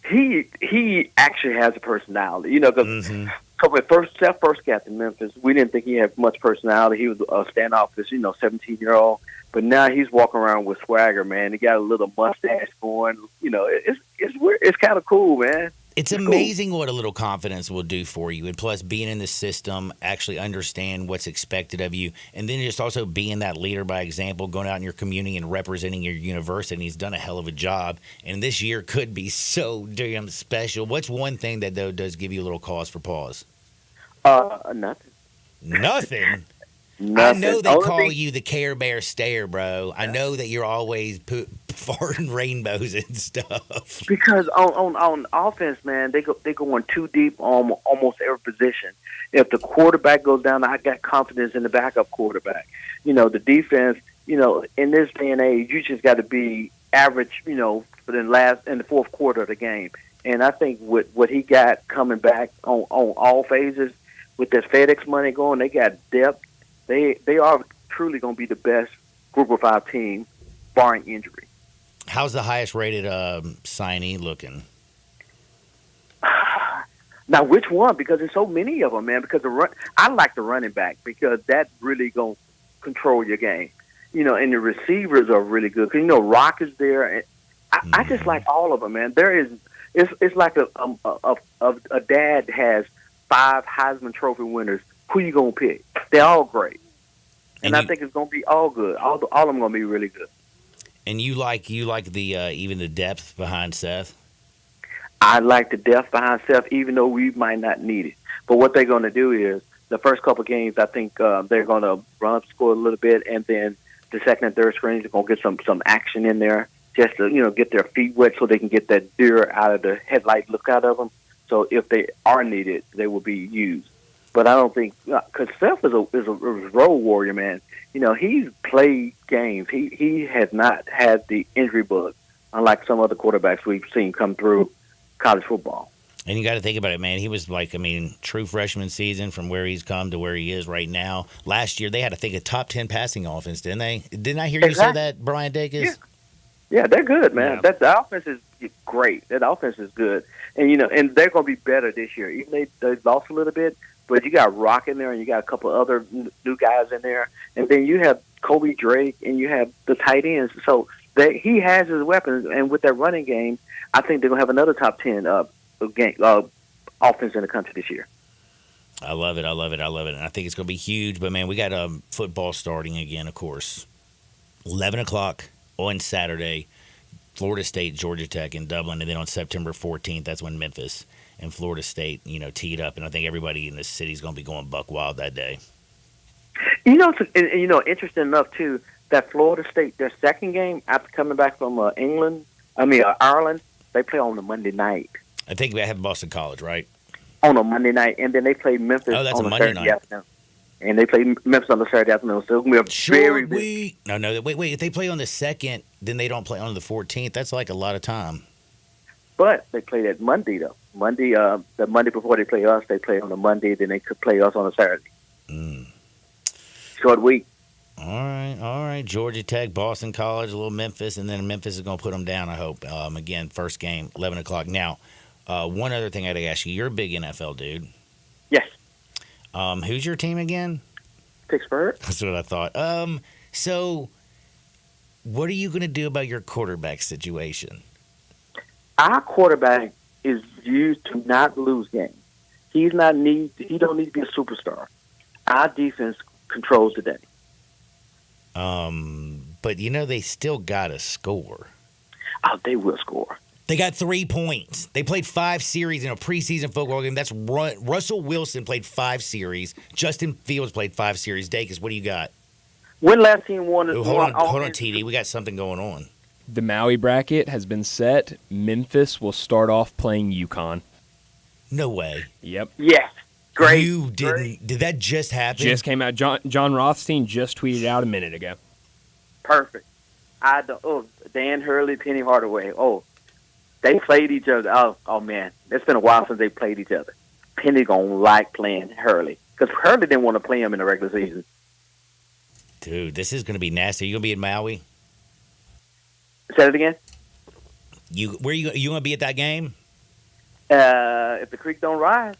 he actually has a personality, because when Seth first got to Memphis, we didn't think he had much personality. He was a standoffish, 17-year-old. But now he's walking around with swagger, man. He got a little mustache going. It's weird. It's kind of cool, man. It's amazing what a little confidence will do for you. And plus, being in the system, actually understand what's expected of you. And then just also being that leader by example, going out in your community and representing your university. And he's done a hell of a job. And this year could be so damn special. What's one thing that, though, does give you a little cause for pause? Nothing. Nothing? Nothing. I know they call you the Care Bear Stare, bro. I know that you're always farting rainbows and stuff. Because on offense, man, they going too deep on almost every position. If the quarterback goes down, I got confidence in the backup quarterback. The defense, in this day and age, you just got to be average, for in the fourth quarter of the game. And I think with what he got coming back on all phases, with this FedEx money going, they got depth. They are truly going to be the best Group of 5 team, barring injury. How's the highest rated signee looking? Now, which one? Because there's so many of them, man. Because I like the running back because that really going to control your game. And the receivers are really good. Because, Rock is there. And I just like all of them, man. It's like a dad has 5 Heisman Trophy winners. Who you going to pick? They're all great. And I think it's going to be all good. All of them going to be really good. And you like the even the depth behind Seth? I like the depth behind Seth, even though we might not need it. But what they're going to do is the first couple games, I think they're going to run up score a little bit, and then the second and third screens are going to get some action in there, just to get their feet wet so they can get that deer out of the headlight look out of them. So if they are needed, they will be used. But I don't think because Self is a role warrior, man. He's played games. He has not had the injury bug, unlike some other quarterbacks we've seen come through college football. And you got to think about it, man. He was true freshman season from where he's come to where he is right now. Last year, they had, I think, a top 10 passing offense, didn't they? Didn't I hear you say that, Brian Dacus? Yeah, they're good, man. Yeah. The offense is great. That offense is good. And, and they're going to be better this year. Even they lost a little bit, but you got Rock in there, and you got a couple other new guys in there. And then you have Kobe Drake, and you have the tight ends. So he has his weapons, and with that running game, I think they're going to have another top 10 offense in the country this year. I love it. And I think it's going to be huge. But, man, we got football starting again, of course. 11 o'clock on Saturday, Florida State, Georgia Tech in Dublin. And then on September 14th, that's when Memphis and Florida State, teed up. And I think everybody in this city is going to be going buck wild that day. Interesting enough, too, that Florida State, their second game after coming back from Ireland, they play on a Monday night. I think we have Boston College, right? On a Monday night, and then they play Memphis that's on a a Monday Saturday night. afternoon. And they play Memphis on a Saturday afternoon, so it's going to be very big. No, wait. If they play on the 2nd, then they don't play on the 14th. That's like a lot of time. But they play that Monday, though. The Monday before they play us, they play on a Monday, then they could play us on a Saturday. Short week. All right. Georgia Tech, Boston College, a little Memphis, and then Memphis is going to put them down, I hope. Again, first game, 11 o'clock. Now, one other thing I got to ask you. You're a big NFL dude. Yes. Who's your team again? Pittsburgh. That's what I thought. So what are you going to do about your quarterback situation? Our quarterback is used to not lose games. He don't need to be a superstar. Our defense controls the day. But they still got to score. Oh, they will score. They got 3 points. They played 5 series in a preseason football game. That's Russell Wilson played 5 series. Justin Fields played 5 series. Dacus, what do you got? When last team won? Hold on, TD. We got something going on. The Maui bracket has been set. Memphis will start off playing UConn. No way. Yep. Yes. Great. You didn't. Great. Did that just happen? Just came out. John Rothstein just tweeted out a minute ago. Perfect. Dan Hurley, Penny Hardaway. They played each other. Oh man, it's been a while since they played each other. Penny gonna like playing Hurley because Hurley didn't want to play him in the regular season. Dude, this is gonna be nasty. You gonna be in Maui? Say it again. You gonna be at that game? If the creek don't rise.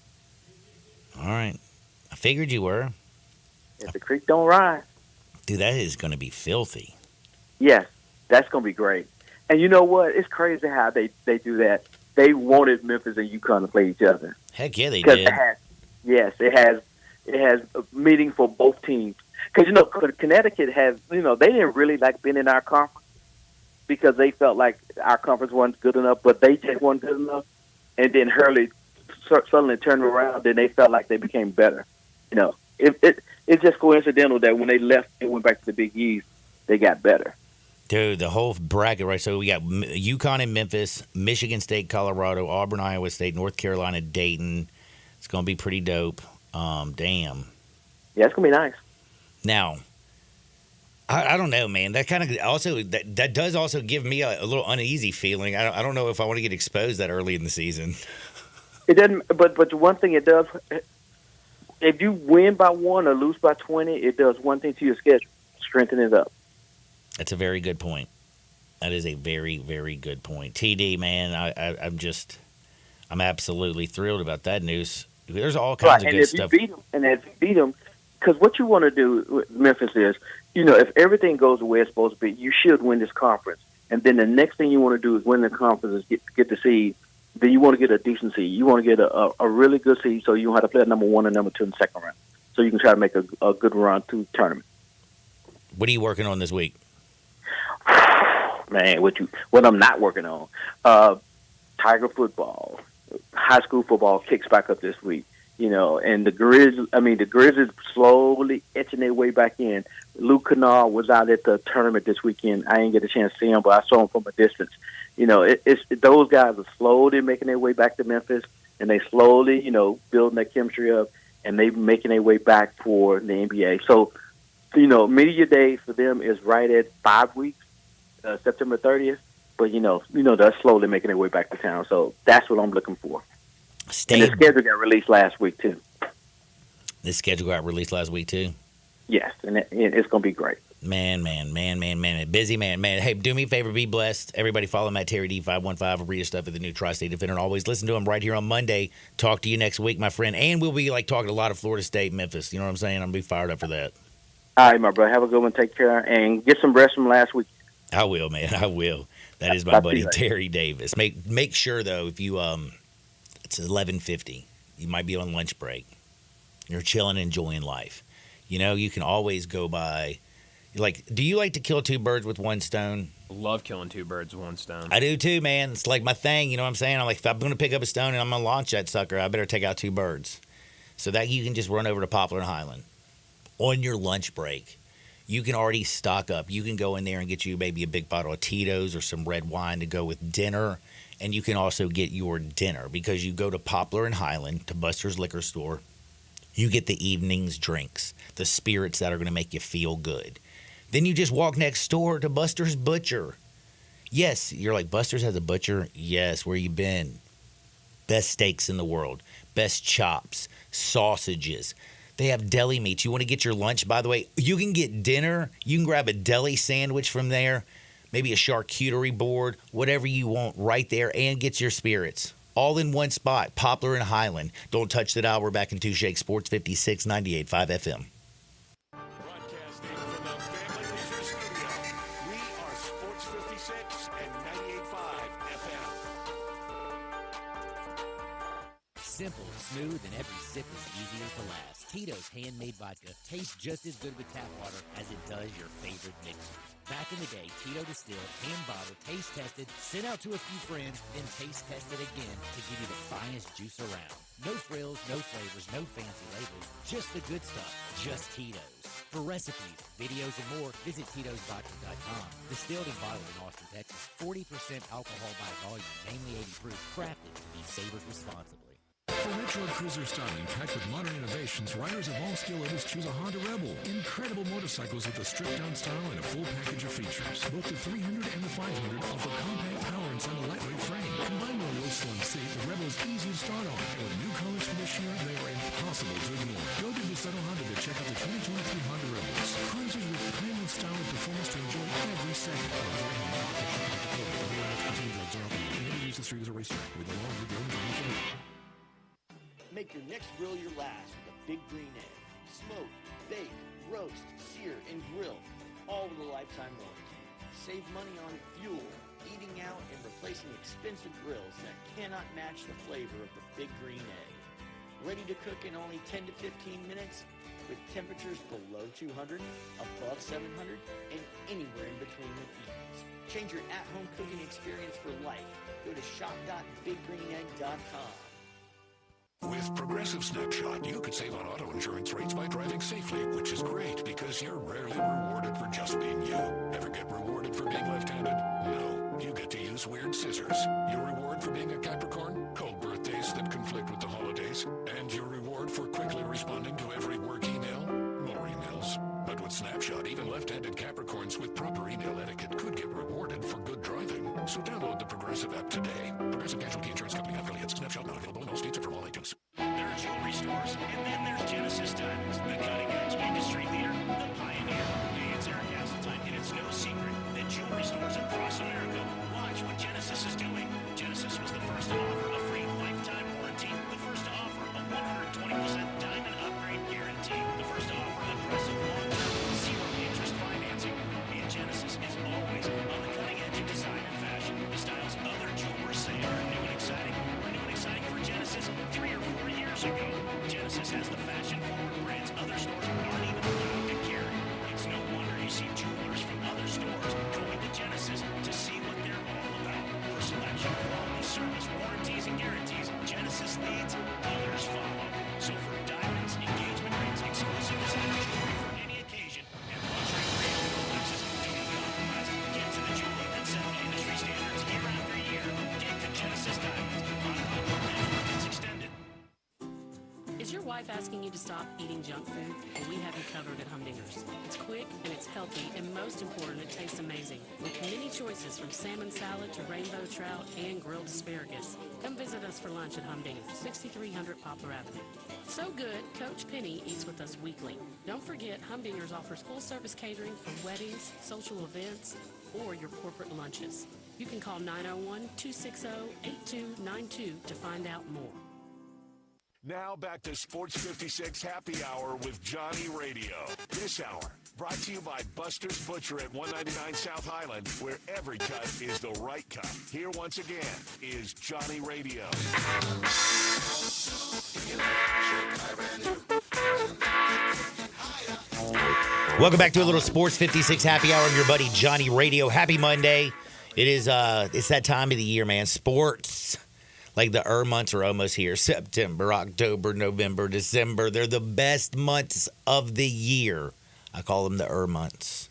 All right, I figured you were. If the creek don't rise. Dude, that is gonna be filthy. Yes, that's gonna be great. And you know what? It's crazy how they do that. They wanted Memphis and UConn to play each other. Heck yeah, they did. It has a meaning for both teams. Because Connecticut has they didn't really like being in our conference because they felt like our conference wasn't good enough, but they just weren't good enough. And then Hurley suddenly turned around, then they felt like they became better. It's just coincidental that when they left and went back to the Big East, they got better. Dude, the whole bracket, right? So we got UConn and Memphis, Michigan State, Colorado, Auburn, Iowa State, North Carolina, Dayton. It's going to be pretty dope. Damn. Yeah, it's going to be nice. Now, I don't know, man. That kind of also that does also give me a little uneasy feeling. I don't know if I want to get exposed that early in the season. It doesn't. But the one thing it does, if you win by 1 or lose by 20, it does one thing to your schedule: strengthen it up. That's a very good point. That is a very, very good point. TD, man, I'm absolutely thrilled about that news. There's all kinds of good stuff. If you beat them, because what you want to do with Memphis is, if everything goes the way it's supposed to be, you should win this conference. And then the next thing you want to do is win the conference, is get the seed. Then you want to get a decent seed. You want to get a really good seed, so you don't have to play at number 1 and number 2 in the second round. So you can try to make a good run through the tournament. What are you working on this week? Man, what I'm not working on. Tiger football, high school football kicks back up this week. And the Grizzlies slowly etching their way back in. Luke Kennard was out at the tournament this weekend. I didn't get a chance to see him, but I saw him from a distance. Those guys are slowly making their way back to Memphis, and they slowly, building that chemistry up, and they making their way back for the NBA. So, media day for them is right at 5 weeks, September 30th. But they're slowly making their way back to town. So that's what I'm looking for. And the schedule got released last week too. The schedule got released last week too. Yes, and it's going to be great. Man. Busy man. Hey, do me a favor, be blessed. Everybody follow Matt Terry D515. Read his stuff at the new Tri-State Defender. And always listen to him right here on Monday. Talk to you next week, my friend. And we'll be talking a lot of Florida State, Memphis. You know what I'm saying? I'm going to be fired up for that. All right, my brother. Have a good one. Take care. And get some rest from last week. I will, man. I will. That is my buddy Terry Davis. Make sure, though, if you it's 11:50. You might be on lunch break. You're chilling, enjoying life. You can always go by. Do you like to kill two birds with one stone? Love killing two birds with one stone. I do too, man. It's like my thing. You know what I'm saying? I'm like, if I'm going to pick up a stone and I'm going to launch that sucker, I better take out two birds. So that you can just run over to Poplar and Highland on your lunch break. You can already stock up. You can go in there and get you maybe a big bottle of Tito's or some red wine to go with dinner. And you can also get your dinner because you go to Poplar and Highland, to Buster's Liquor Store. You get the evening's drinks, the spirits that are going to make you feel good. Then you just walk next door to Buster's Butcher. Yes, you're like, Buster's has a butcher? Yes, where you been? Best steaks in the world. Best chops, sausages. They have deli meats. You want to get your lunch, by the way, you can get dinner. You can grab a deli sandwich from there, maybe a charcuterie board, whatever you want right there, and get your spirits. All in one spot, Poplar and Highland. Don't touch the dial. We're back in Two Shakes Sports 56, 98.5 FM. Broadcasting from the Family Leisure Studio, we are Sports 56 and 98.5 FM. Simple, smooth, and every sip is easy as the last. Tito's handmade vodka tastes just as good with tap water as it does your favorite mixers. Back in the day, Tito distilled, hand-bottled, taste-tested, sent out to a few friends, then taste-tested again to give you the finest juice around. No frills, no flavors, no fancy labels, just the good stuff, just Tito's. For recipes, videos, and more, visit Tito'sVodka.com. Distilled and bottled in Austin, Texas, 40% alcohol by volume, mainly 80 proof, crafted to be savored responsibly. For retro cruiser styling packed with modern innovations, riders of all skill levels choose a Honda Rebel. Incredible motorcycles with a stripped-down style and a full package of features. Both the 300 and the 500 offer compact power inside a lightweight frame. Combined with a low-slung seat, the Rebel is easy to start on. And with new colors for this year, they are impossible to ignore. Go to Desato Honda to check out the 2023 Honda Rebels. Cruisers with premium style and performance to enjoy every second. Use this as a racer with a long with your own. Make your next grill your last with a Big Green Egg. Smoke, bake, roast, sear, and grill, all with a lifetime warranty. Save money on fuel, eating out, and replacing expensive grills that cannot match the flavor of the Big Green Egg. Ready to cook in only 10 to 15 minutes with temperatures below 200, above 700, and anywhere in between with ease. Change your at-home cooking experience for life. Go to shop.biggreenegg.com. With Progressive Snapshot, you could save on auto insurance rates by driving safely, which is great because you're rarely rewarded for just being you. Ever get rewarded for being left-handed? No. You get to use weird scissors. Your reward for being a Capricorn? Cold birthdays that conflict with the holidays. And your reward for quickly responding to every work email? More emails. But with Snapshot, even left-handed Capricorns with proper email etiquette could get rewarded for good driving. So download the Progressive app today. Progressive Casualty Insurance Company affiliates. Snapshot not available in all states and from all agents. There are jewelry stores, and then there's Genesis Diamonds, the cutting-edge industry leader, the pioneer. Hey, it's Eric Hasseltine, and it's no secret that jewelry stores across America watch what Genesis is doing. Genesis was the first to offer a free lifetime warranty, the first to offer a 120% diamond upgrade guarantee, the first to offer aggressive long-term, zero-interest financing. And Genesis is always on the cutting edge of design and fashion, the styles other jewelers say are new and exciting. New and exciting for Genesis 3 or 4 years ago. Genesis has the fashion-forward brands other stores wife asking you to stop eating junk food? Well, we have you covered at Humdingers. It's quick and it's healthy, and most important, it tastes amazing. With many choices from salmon salad to rainbow trout and grilled asparagus. Come visit us for lunch at Humdingers, 6300 Poplar Avenue. So good, Coach Penny eats with us weekly. Don't forget, Humdingers offers full-service catering for weddings, social events, or your corporate lunches. You can call 901-260-8292 to find out more. Now back to Sports 56 Happy Hour with Johnny Radio. This hour brought to you by Buster's Butcher at 199 South Highland, where every cut is the right cut. Here once again is Johnny Radio. Welcome back to a little Sports 56 Happy Hour. I'm your buddy Johnny Radio. Happy Monday. It is it's that time of the year, man. Sports. Like the months are almost here. September, October, November, December. They're the best months of the year. I call them the months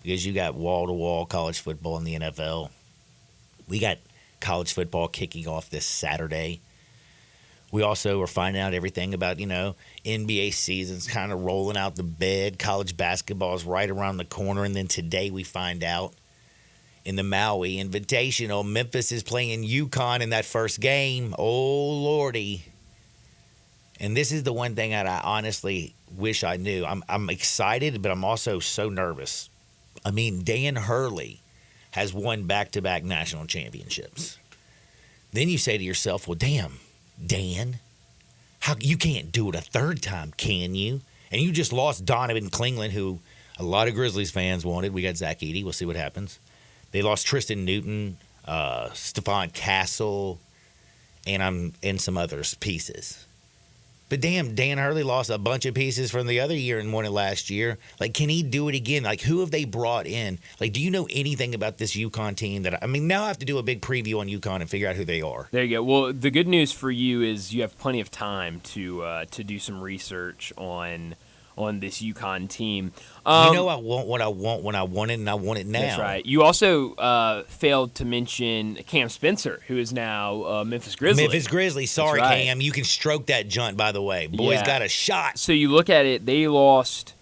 because you got wall-to-wall college football in the NFL. We got college football kicking off this Saturday. We also are finding out everything about, NBA season's kind of rolling out the bed. College basketball is right around the corner. And then today we find out in the Maui Invitational, Memphis is playing UConn in that first game. Oh, Lordy. And this is the one thing that I honestly wish I knew. I'm excited, but I'm also so nervous. I mean, Dan Hurley has won back-to-back national championships. Then you say to yourself, well, damn, Dan, how you can't do it a third time, can you? And you just lost Donovan Klingland, who a lot of Grizzlies fans wanted. We got Zach Edey. We'll see what happens. They lost Tristan Newton, Stephon Castle, and some others pieces. But damn, Dan Hurley lost a bunch of pieces from the other year and won it last year. Like, can he do it again? Like, who have they brought in? Like, do you know anything about this UConn team? Now I have to do a big preview on UConn and figure out who they are. There you go. Well, the good news for you is you have plenty of time to do some research on this UConn team. I want what I want when I want it, and I want it now. That's right. You also failed to mention Cam Spencer, who is now Memphis Grizzly. Memphis Grizzly. Sorry, right. Cam. You can stroke that junt, by the way. Boy's got a shot. So you look at it, they lost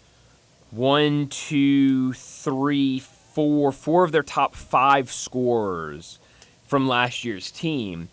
1, 2, 3, 4 of their top 5 scorers from last year's team.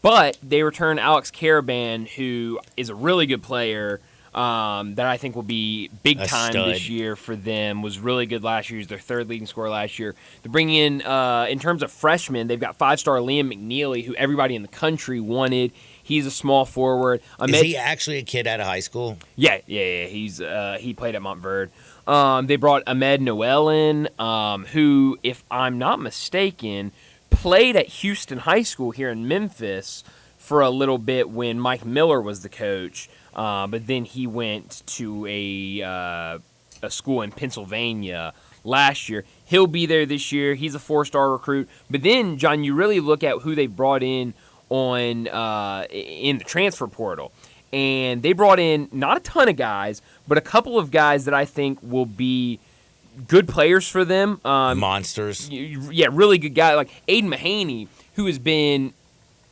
But they return Alex Caravan, who is a really good player, that I think will be big time this year for them. Was really good last year. He was their third leading scorer last year. They're bringing in terms of freshmen, they've got 5-star Liam McNeely, who everybody in the country wanted. He's a small forward. Is he actually a kid out of high school? Yeah. He's he played at Montverde. They brought Ahmed Noel in, who, if I'm not mistaken, played at Houston High School here in Memphis for a little bit when Mike Miller was the coach. But then he went to a school in Pennsylvania last year. He'll be there this year. He's a 4-star recruit. But then, John, you really look at who they brought in in the transfer portal. And they brought in not a ton of guys, but a couple of guys that I think will be good players for them. Monsters. Yeah, really good guy. Like Aiden Mahaney, who has been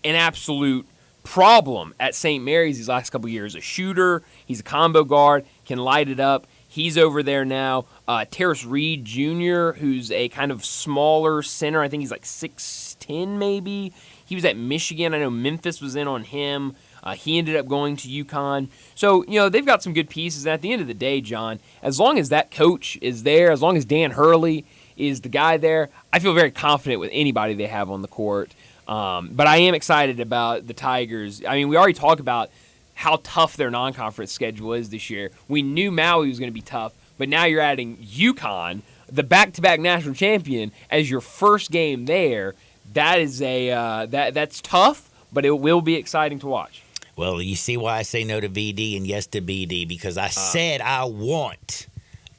an absolute problem at St. Mary's these last couple years. A shooter, he's a combo guard, can light it up. He's over there now. Terrace Reed Jr., who's a kind of smaller center. I think he's like 6'10", maybe. He was at Michigan. I know Memphis was in on him. He ended up going to UConn. So, they've got some good pieces. And at the end of the day, John, as long as that coach is there, as long as Dan Hurley is the guy there, I feel very confident with anybody they have on the court. But I am excited about the Tigers. I mean, we already talked about how tough their non-conference schedule is this year. We knew Maui was going to be tough, but now you're adding UConn, the back-to-back national champion, as your first game there. That is that's tough, but it will be exciting to watch. Well, you see why I say no to VD and yes to BD, because I said I want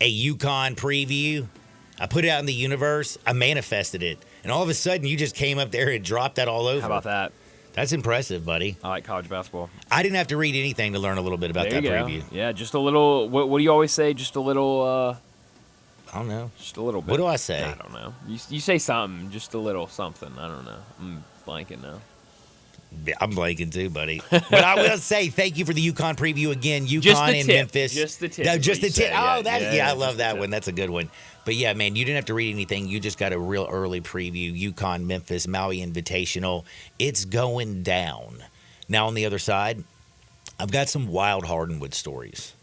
a UConn preview. I put it out in the universe. I manifested it. And all of a sudden, you just came up there and dropped that all over. How about that? That's impressive, buddy. I like college basketball. I didn't have to read anything to learn a little bit about that preview. Yeah, just a little. What do you always say? Just a little. I don't know. Just a little bit. What do I say? I don't know. You say something. Just a little something. I don't know. I'm blanking now. Yeah, I'm blanking too, buddy. But I will say thank you for the UConn preview again. Just UConn the and tip. Memphis. Just the tip No, is just what the you tip. said. Oh, I love just that the one. That's a good one. But yeah, man, you didn't have to read anything. You just got a real early preview. UConn, Memphis, Maui Invitational. It's going down. Now on the other side, I've got some wild Hardenwood stories.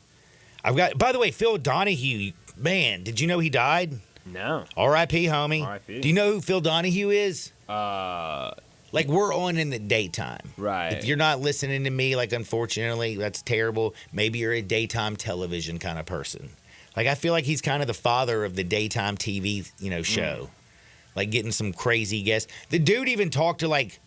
By the way, Phil Donahue, man, did you know he died? No. R.I.P., homie. R.I.P. Do you know who Phil Donahue is? Like, we're on in the daytime. Right. If you're not listening to me, like, unfortunately, that's terrible. Maybe you're a daytime television kind of person. Like, I feel like he's kind of the father of the daytime TV, show. Like, getting some crazy guests. The dude even talked to, like,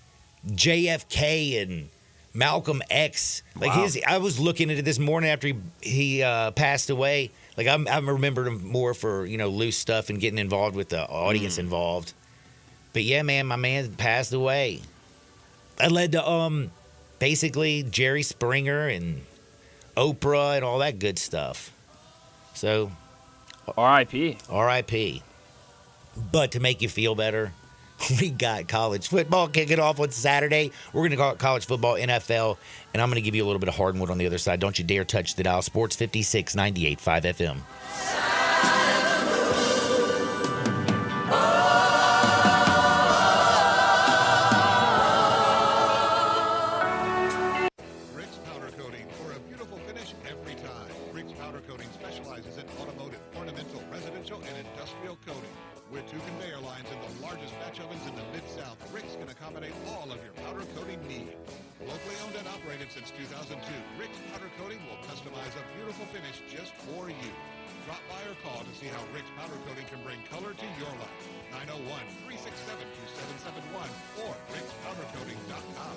JFK and Malcolm X. Like, Wow. I was looking at it this morning after he passed away. Like, I remembered him more for, loose stuff and getting involved with the audience involved. But yeah, man, my man passed away. That led to basically Jerry Springer and Oprah and all that good stuff. So R.I.P. R.I.P. But to make you feel better, we got college football kicking off on Saturday. We're going to call it college football, NFL, and I'm going to give you a little bit of Hardwood on the other side. Don't you dare touch the dial. Sports 56, 98.5 FM. Rick's Powder Coating for a beautiful finish every time. Rick's Powder Coating specializes in automotive, ornamental, residential, and industrial coating. With 2 conveyor lines and the largest batch ovens in the Mid-South, Rick's can accommodate all of your powder coating needs. Locally owned and operated since 2002, Rick's Powder Coating will customize a beautiful finish just for you. Drop by or call to see how Rick's Powder Coating can bring color to your life. 901-367-2771 or rickspowdercoating.com.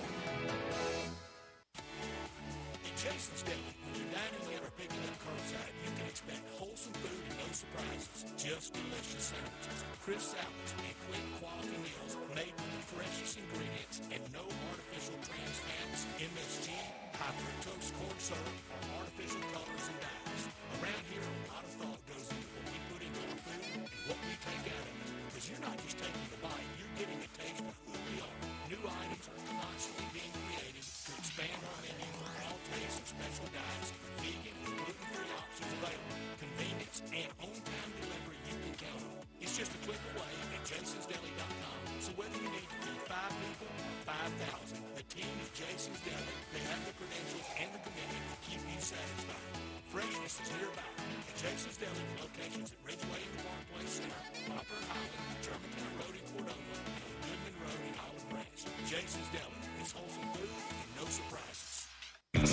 At Jason's Deli, when you're dining in or picking up curbside, you can expect wholesome food and no surprises. Just delicious sandwiches, crisp salads, and quick quality meals made with the freshest ingredients and no artificial trans fats, MSG, high fructose corn syrup, or artificial colors and dyes. Around here, a lot of thought goes into what we put into our food and what we take out of it. Because you're not just taking a bite, you're getting a taste of who we are. New items are constantly being created to expand our menu for all tastes and special diets with vegan and gluten-free options available. Convenience and on-time delivery you can count on. It's just a click away at jasonsdeli.com. So whether you need to feed 5 people or 5,000, the team at Jason's Deli, they have the credentials and the commitment to keep you satisfied. Freshness is nearby at Jason's Deli with locations at Ridgeway in the Park Place Center, Poplar in Highland, Germantown Road in Cordova, and on Goodman Road in Olive Branch. Jason's Deli is wholesome food and no surprises. Price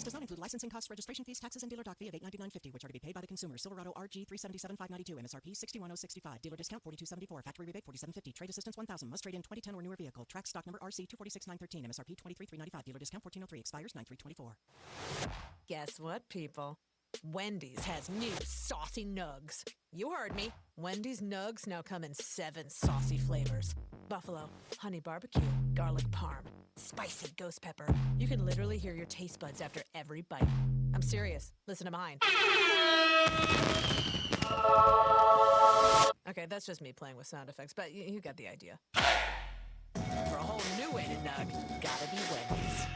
does not include licensing costs, registration fees, taxes, and dealer dock fee of $899.50, which are to be paid by the consumer. Silverado RG 377,592, MSRP 61,065, dealer discount 42.74, factory rebate 47.50, trade assistance 1,000, must trade in 2010 or newer vehicle. Track stock number RC 246,913, MSRP 23,395, dealer discount 14.03, expires 9/3/24. Guess what, people? Wendy's has new saucy nugs. You heard me. Wendy's nugs now come in 7 saucy flavors. Buffalo, honey barbecue, garlic parm, spicy ghost pepper. You can literally hear your taste buds after every bite. I'm serious. Listen to mine. Okay, that's just me playing with sound effects, but you got the idea. For a whole new way to nug, gotta be Wendy's.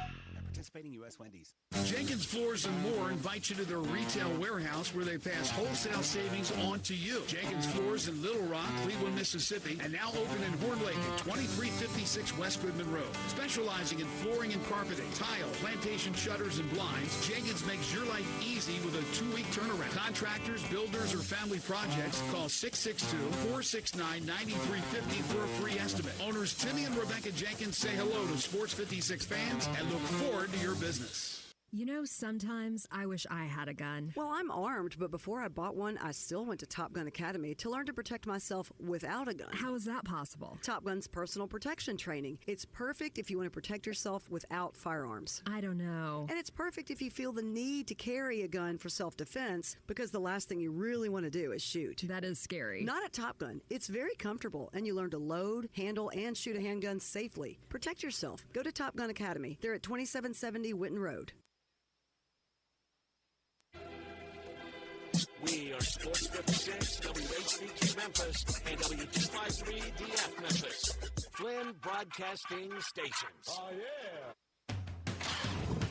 Participating U.S. Wendy's. Jenkins Floors and More invite you to their retail warehouse where they pass wholesale savings on to you. Jenkins Floors in Little Rock, Cleveland, Mississippi, and now open in Horn Lake at 2356 West Goodman Road. Specializing in flooring and carpeting, tile, plantation shutters, and blinds, Jenkins makes your life easy with a 2-week turnaround. Contractors, builders, or family projects, call 662-469-9350 for a free estimate. Owners Timmy and Rebecca Jenkins say hello to Sports 56 fans and look forward to your business. You know, sometimes I wish I had a gun. Well, I'm armed, but before I bought one, I still went to Top Gun Academy to learn to protect myself without a gun. How is that possible? Top Gun's personal protection training. It's perfect if you want to protect yourself without firearms. I don't know. And it's perfect if you feel the need to carry a gun for self-defense, because the last thing you really want to do is shoot. That is scary. Not at Top Gun. It's very comfortable, and you learn to load, handle, and shoot a handgun safely. Protect yourself. Go to Top Gun Academy. They're at 2770 Witten Road. We are Sports 56, WHBQ Memphis, and W253DF Memphis. Flynn Broadcasting Stations. Oh, yeah.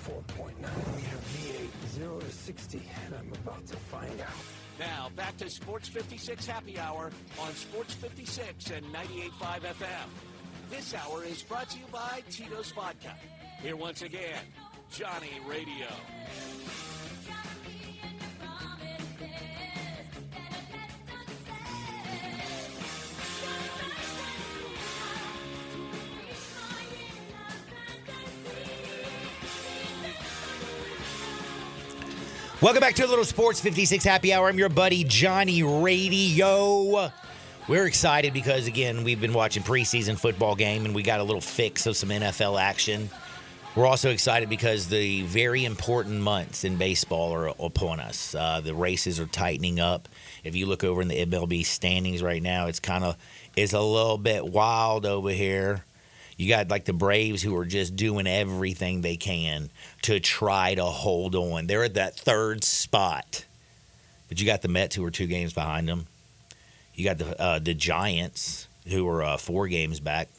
4.9 liter V8, 0 to 60, and I'm about to find out. Now, back to Sports 56 Happy Hour on Sports 56 and 98.5 FM. This hour is brought to you by Tito's Vodka. Here once again, Johnny Radio. Welcome back to a little Sports 56 Happy Hour. I'm your buddy Johnny Radio. We're excited because, again, we've been watching preseason football game and we got a little fix of some NFL action. We're also excited because the very important months in baseball are upon us. The races are tightening up. If you look over in the MLB standings right now, it's a little bit wild over here. You got like the Braves who are just doing everything they can to try to hold on. They're at that third spot. But you got the Mets who are 2 games behind them. You got the Giants who are 4 games back.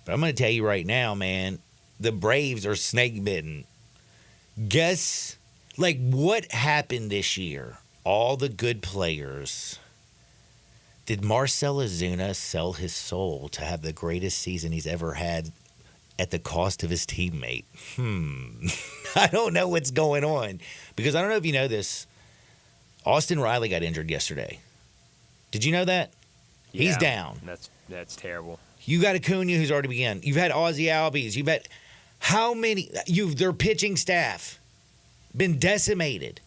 But I'm going to tell you right now, man, the Braves are snake bitten. Guess, what happened this year? All the good players. Did Marcell Ozuna sell his soul to have the greatest season he's ever had at the cost of his teammate? I don't know what's going on. Because I don't know if you know this. Austin Riley got injured yesterday. Did you know that? Yeah, He's down. That's terrible. You got Acuna who's already begun. You've had Ozzie Albies. You've had how many? Their pitching staff been decimated.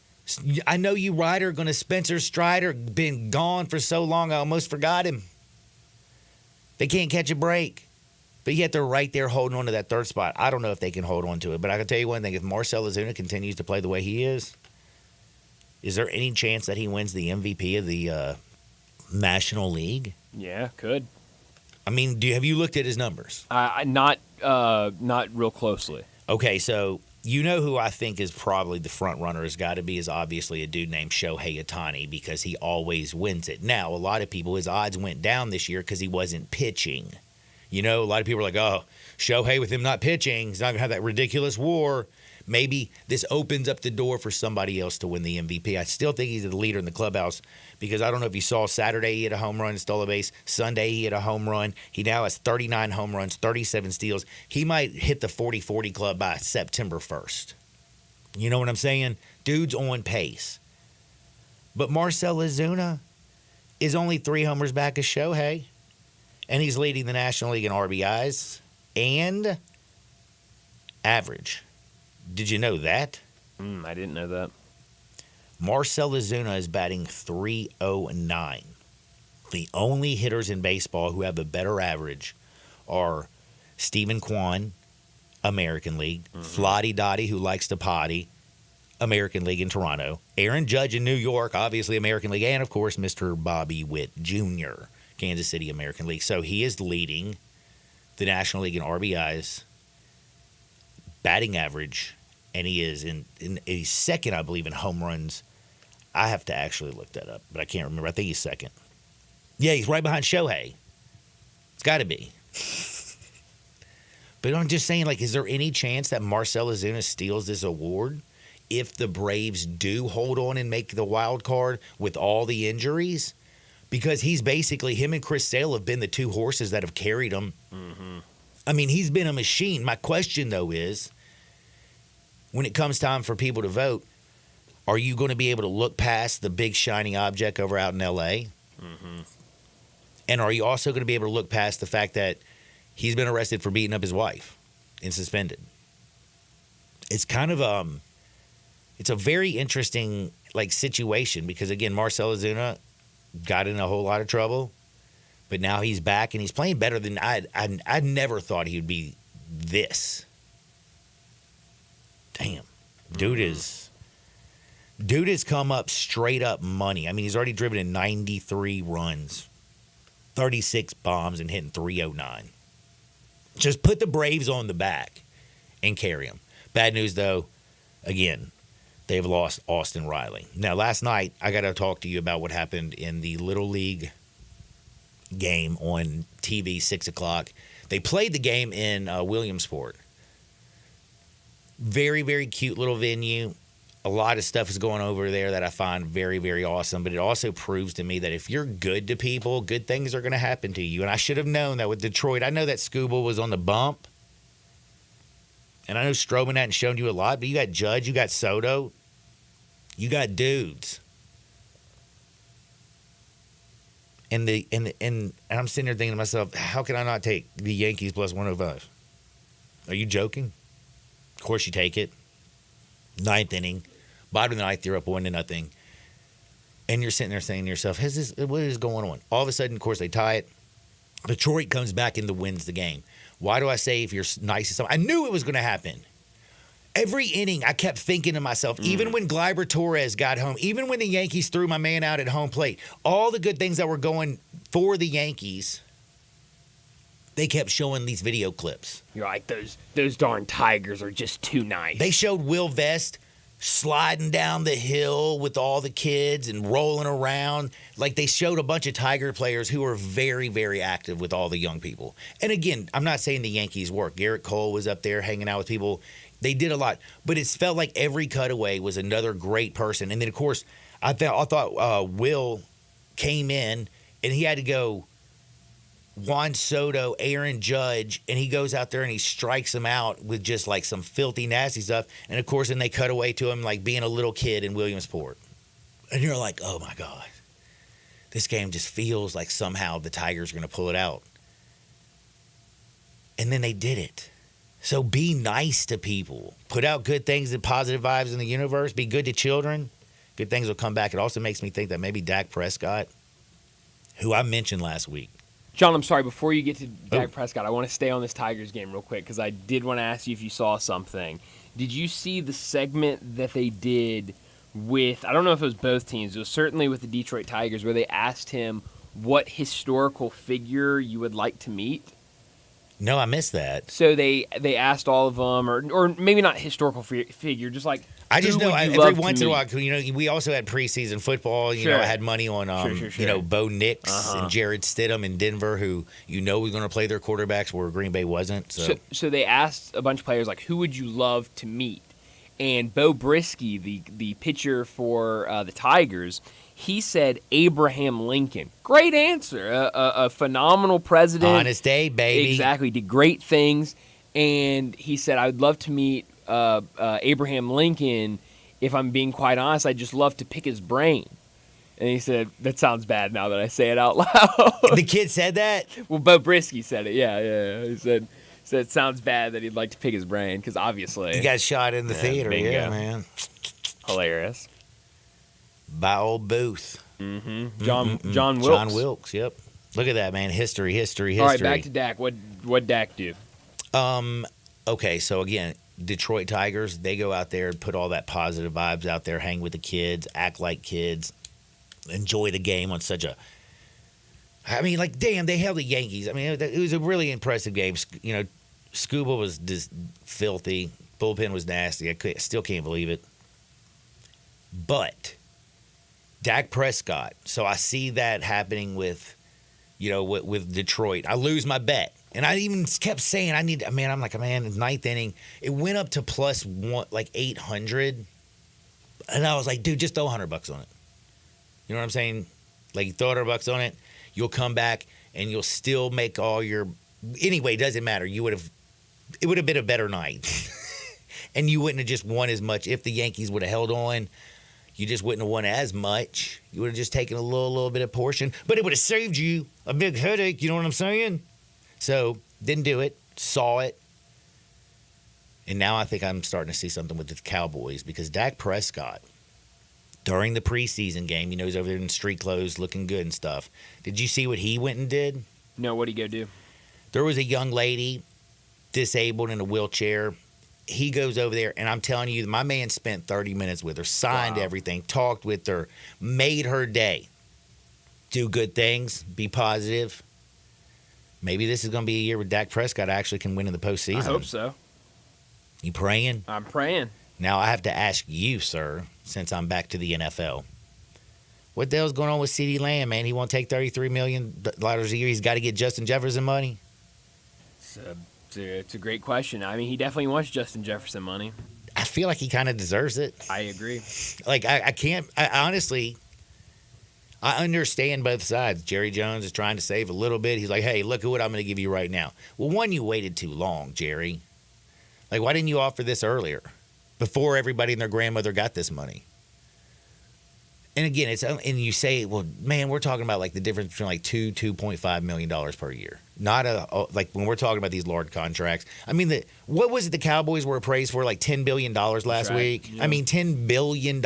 I know you, Ryder, going to Spencer Strider, been gone for so long, I almost forgot him. They can't catch a break. But yet they're right there holding on to that third spot. I don't know if they can hold on to it. But I can tell you one thing. If Marcell Ozuna continues to play the way he is there any chance that he wins the MVP of the National League? Yeah, could. I mean, have you looked at his numbers? Not real closely. Okay, so you know who I think is probably the front runner has got to be is obviously a dude named Shohei Ohtani because he always wins it. Now, a lot of people, his odds went down this year because he wasn't pitching. You know, a lot of people are like, oh, Shohei with him not pitching, he's not going to have that ridiculous WAR. Maybe this opens up the door for somebody else to win the MVP. I still think he's the leader in the clubhouse because I don't know if you saw Saturday he hit a home run, stole a base. Sunday he hit a home run. He now has 39 home runs, 37 steals. He might hit the 40-40 club by September 1st. You know what I'm saying? Dude's on pace. But Marcell Ozuna is only 3 homers back of Shohei, and he's leading the National League in RBIs and average. Did you know that? I didn't know that. Marcell Ozuna is batting .309. The only hitters in baseball who have a better average are Stephen Kwan, American League, Flotty Dottie, who likes to potty, American League in Toronto, Aaron Judge in New York, obviously American League, and, of course, Mr. Bobby Witt Jr., Kansas City American League. So he is leading the National League in RBIs, batting average, and he is in a second, I believe, in home runs. I have to actually look that up, but I can't remember. I think he's second. Yeah, he's right behind Shohei. It's got to be. But I'm just saying, is there any chance that Marcell Ozuna steals this award if the Braves do hold on and make the wild card with all the injuries? Because he's basically, him and Chris Sale have been the 2 horses that have carried him. I mean, he's been a machine. My question, though, is when it comes time for people to vote, are you going to be able to look past the big shiny object over out in L.A.? And are you also going to be able to look past the fact that he's been arrested for beating up his wife and suspended? it's kind of it's a very interesting like situation because again, Marcell Ozuna got in a whole lot of trouble, but now he's back and he's playing better than I never thought he would be this. Damn, dude has come up straight up money. I mean, he's already driven in 93 runs, 36 bombs, and hitting 309. Just put the Braves on the back and carry them. Bad news, though, again, they've lost Austin Riley. Now, last night, I got to talk to you about what happened in the Little League game on TV, 6 o'clock. They played the game in Williamsport. Very, very cute little venue. A lot of stuff is going over there that I find very, very awesome. But it also proves to me that if you're good to people, good things are going to happen to you. And I should have known that with Detroit. I know that Skubal was on the bump. And I know Stroman hadn't shown you a lot. But you got Judge, you got Soto. You got dudes. And I'm sitting there thinking to myself, how can I not take the Yankees plus 105? Are you joking? Of course you take it. Ninth inning. Bottom of the ninth, you're up 1-0. And you're sitting there saying to yourself, what is going on? All of a sudden, of course, they tie it. Detroit comes back and wins the game. Why do I say if you're nice to someone? I knew it was going to happen. Every inning, I kept thinking to myself, even when Gleyber Torres got home, even when the Yankees threw my man out at home plate, all the good things that were going for the Yankees, they kept showing these video clips. You're like, those darn Tigers are just too nice. They showed Will Vest sliding down the hill with all the kids and rolling around. Like they showed a bunch of Tiger players who were very, very active with all the young people. And again, I'm not saying the Yankees work. Garrett Cole was up there hanging out with people. They did a lot. But it felt like every cutaway was another great person. And then, of course, I thought Will came in and he had to go Juan Soto, Aaron Judge, and he goes out there and he strikes him out with just like some filthy, nasty stuff. And of course, then they cut away to him like being a little kid in Williamsport. And you're like, oh my God, this game just feels like somehow the Tigers are going to pull it out. And then they did it. So be nice to people. Put out good things and positive vibes in the universe. Be good to children. Good things will come back. It also makes me think that maybe Dak Prescott, who I mentioned last week, John, I'm sorry, before you get to Dak Prescott, I want to stay on this Tigers game real quick because I did want to ask you if you saw something. Did you see the segment that they did with, I don't know if it was both teams, it was certainly with the Detroit Tigers, where they asked him what historical figure you would like to meet? No, I missed that. So they asked all of them, or maybe not historical figure, just like I just know every once in a while, we also had preseason football. You know, I had money on, Bo Nix and Jared Stidham in Denver, who was going to play their quarterbacks where Green Bay wasn't. So they asked a bunch of players, like, who would you love to meet? And Bo Brisky, the pitcher for the Tigers, he said Abraham Lincoln. Great answer. A phenomenal president. Honest Abe, baby. Exactly. Did great things. And he said, I would love to meet Abraham Lincoln. If I'm being quite honest, I'd just love to pick his brain. And he said, that sounds bad now that I say it out loud. The kid said that? Well, Bo Brisky said it. Yeah. He said it sounds bad that he'd like to pick his brain because obviously he got shot in the theater. Bingo. Yeah, man. Hilarious. By old Booth. Mm-hmm. John Wilkes. John Wilkes, yep. Look at that, man. History. All right, back to Dak. What'd Dak do? Okay, so again, Detroit Tigers, they go out there and put all that positive vibes out there, hang with the kids, act like kids, enjoy the game on such a... I mean, like, damn, they held the Yankees. I mean, it was a really impressive game. Skubal was just filthy. Bullpen was nasty. I still can't believe it. But Dak Prescott, so I see that happening with Detroit. I lose my bet. And I even kept saying, I'm like, ninth inning. It went up to plus 800. And I was like, dude, just throw $100 on it. You know what I'm saying? Like, throw $100 on it. You'll come back and you'll still make all your. Anyway, it doesn't matter. It would have been a better night. And you wouldn't have just won as much. If the Yankees would have held on, you just wouldn't have won as much. You would have just taken a little bit of portion. But it would have saved you a big headache. You know what I'm saying? So, didn't do it. Saw it. And now I think I'm starting to see something with the Cowboys because Dak Prescott, during the preseason game, he's over there in street clothes looking good and stuff. Did you see what he went and did? No, what'd he go do? There was a young lady disabled in a wheelchair. He goes over there, and I'm telling you, my man spent 30 minutes with her, signed everything, talked with her, made her day. Do good things, be positive. Maybe this is going to be a year where Dak Prescott actually can win in the postseason. I hope so. You praying? I'm praying. Now, I have to ask you, sir, since I'm back to the NFL. What the hell's going on with CeeDee Lamb, man? He won't take $33 million a year. He's got to get Justin Jefferson money. It's a great question. I mean, he definitely wants Justin Jefferson money. I feel like he kind of deserves it. I agree. Like, I honestly, I understand both sides. Jerry Jones is trying to save a little bit. He's like, hey, look at what I'm going to give you right now. Well, one, you waited too long, Jerry. Like, why didn't you offer this earlier? Before everybody and their grandmother got this money. And again, and you say, well, man, we're talking about like the difference between like $2.5 million per year. Not like when we're talking about these large contracts. I mean, what was it the Cowboys were appraised for? Like $10 billion last week? Yeah. I mean, $10 billion.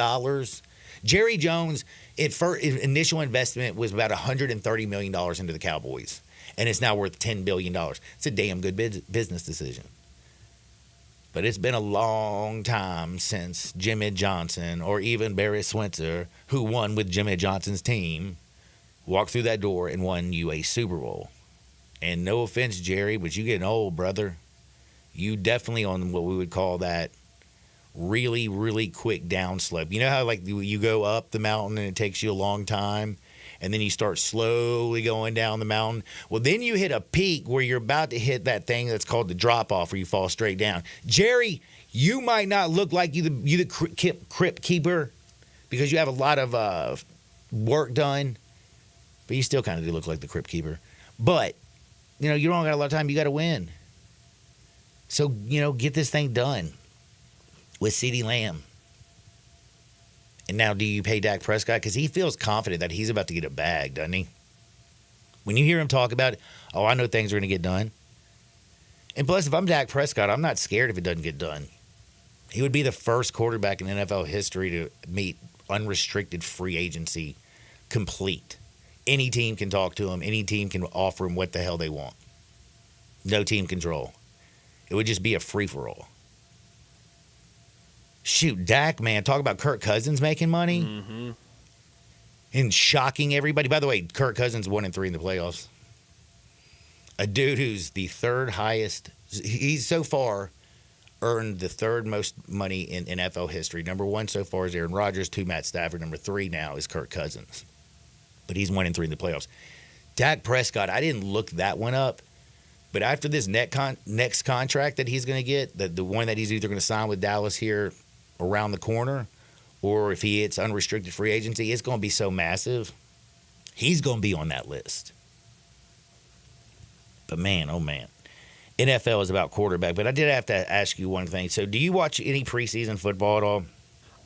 Jerry Jones, initial investment was about $130 million into the Cowboys. And it's now worth $10 billion. It's a damn good business decision. But it's been a long time since Jimmy Johnson or even Barry Switzer, who won with Jimmy Johnson's team, walked through that door and won you a Super Bowl. And no offense, Jerry, but you getting old, brother. You definitely on what we would call that really, really quick downslope. You know how like you go up the mountain and it takes you a long time? And then you start slowly going down the mountain. Well, then you hit a peak where you're about to hit that thing that's called the drop-off where you fall straight down. Jerry, you might not look like you the crypt keeper because you have a lot of work done, but you still kind of do look like the crypt keeper. But, you don't got a lot of time. You got to win. So, get this thing done with CeeDee Lamb. And now do you pay Dak Prescott? Because he feels confident that he's about to get a bag, doesn't he? When you hear him talk about it, I know things are going to get done. And plus, if I'm Dak Prescott, I'm not scared if it doesn't get done. He would be the first quarterback in NFL history to meet unrestricted free agency complete. Any team can talk to him. Any team can offer him what the hell they want. No team control. It would just be a free-for-all. Shoot, Dak, man, talk about Kirk Cousins making money and shocking everybody. By the way, Kirk Cousins 1-3 in the playoffs. A dude who's the third highest. He's so far earned the third most money in NFL history. Number one so far is Aaron Rodgers, 2 Matt Stafford. Number 3 now is Kirk Cousins. But he's 1-3 in the playoffs. Dak Prescott, I didn't look that one up. But after this next contract that he's going to get, the one that he's either going to sign with Dallas here around the corner, or if he hits unrestricted free agency, it's going to be so massive. He's going to be on that list. But man, oh man. NFL is about quarterback. But I did have to ask you one thing. So do you watch any preseason football at all?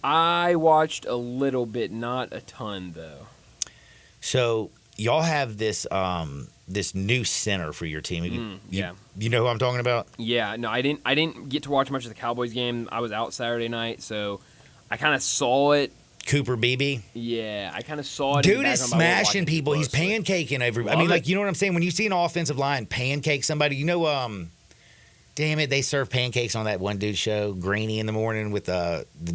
I watched a little bit, not a ton though. So y'all have this this new center for your team. You know who I'm talking about? Yeah, no, I didn't get to watch much of the Cowboys game. I was out Saturday night, so I kind of saw it. Cooper Beebe? Yeah, I kind of saw it. Dude is smashing people. He's pancaking everybody. I mean, like, you know what I'm saying? When you see an offensive line pancake somebody, damn it, they serve pancakes on that one dude's show, Greeny in the morning with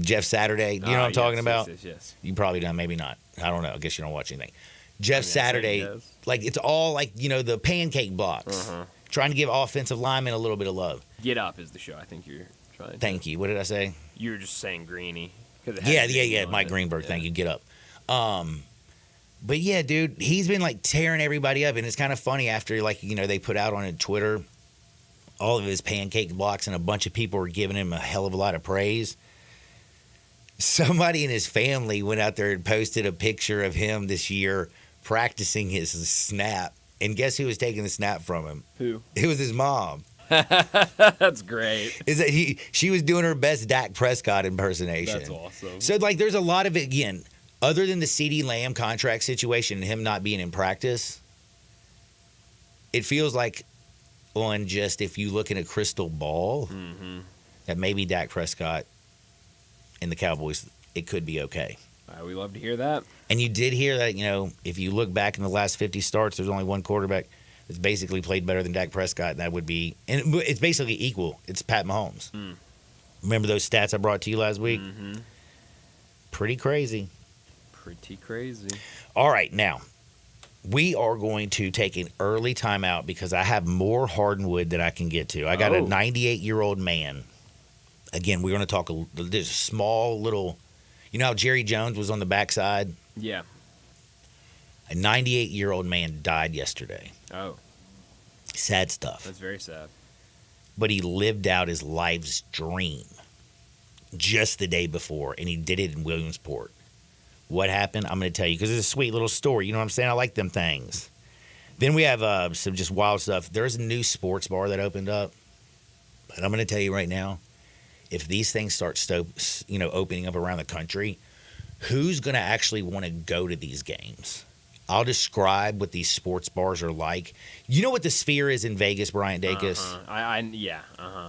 Jeff Saturday. Do you know what I'm talking about? Yes. You probably don't, maybe not. I don't know. I guess you don't watch anything. Jeff Saturday, like it's all like, the pancake blocks. Trying to give offensive linemen a little bit of love. Get Up is the show I think you're trying to. Thank you. What did I say? You were just saying Greeny. Yeah. Mike Greenberg. Yeah. Thank you. Get Up. But yeah, dude, he's been like tearing everybody up. And it's kind of funny after they put out on Twitter all of his pancake blocks and a bunch of people were giving him a hell of a lot of praise. Somebody in his family went out there and posted a picture of him this year practicing his snap. And guess who was taking the snap from him? Who? It was his mom. That's great. Is that she was doing her best Dak Prescott impersonation. That's awesome. So there's a lot of it, again, other than the CeeDee Lamb contract situation and him not being in practice, it feels like on just if you look in a crystal ball, that maybe Dak Prescott and the Cowboys, it could be okay. We love to hear that. And you did hear that, if you look back in the last 50 starts, there's only one quarterback that's basically played better than Dak Prescott, and that would be – and it's basically equal. It's Pat Mahomes. Remember those stats I brought to you last week? Mm-hmm. Pretty crazy. Pretty crazy. All right, now, we are going to take an early timeout because I have more hardwood that I can get to. I got a 98-year-old man. Again, we're going to talk there's a small little – you know how Jerry Jones was on the backside? Yeah. A 98-year-old man died yesterday. Oh. Sad stuff. That's very sad. But he lived out his life's dream just the day before, and he did it in Williamsport. What happened? I'm going to tell you because it's a sweet little story. You know what I'm saying? I like them things. Then we have some just wild stuff. There's a new sports bar that opened up. But I'm going to tell you right now, if these things start opening up around the country, who's going to actually want to go to these games? I'll describe what these sports bars are like. You know what the Sphere is in Vegas, Bryant Dacus? Yeah.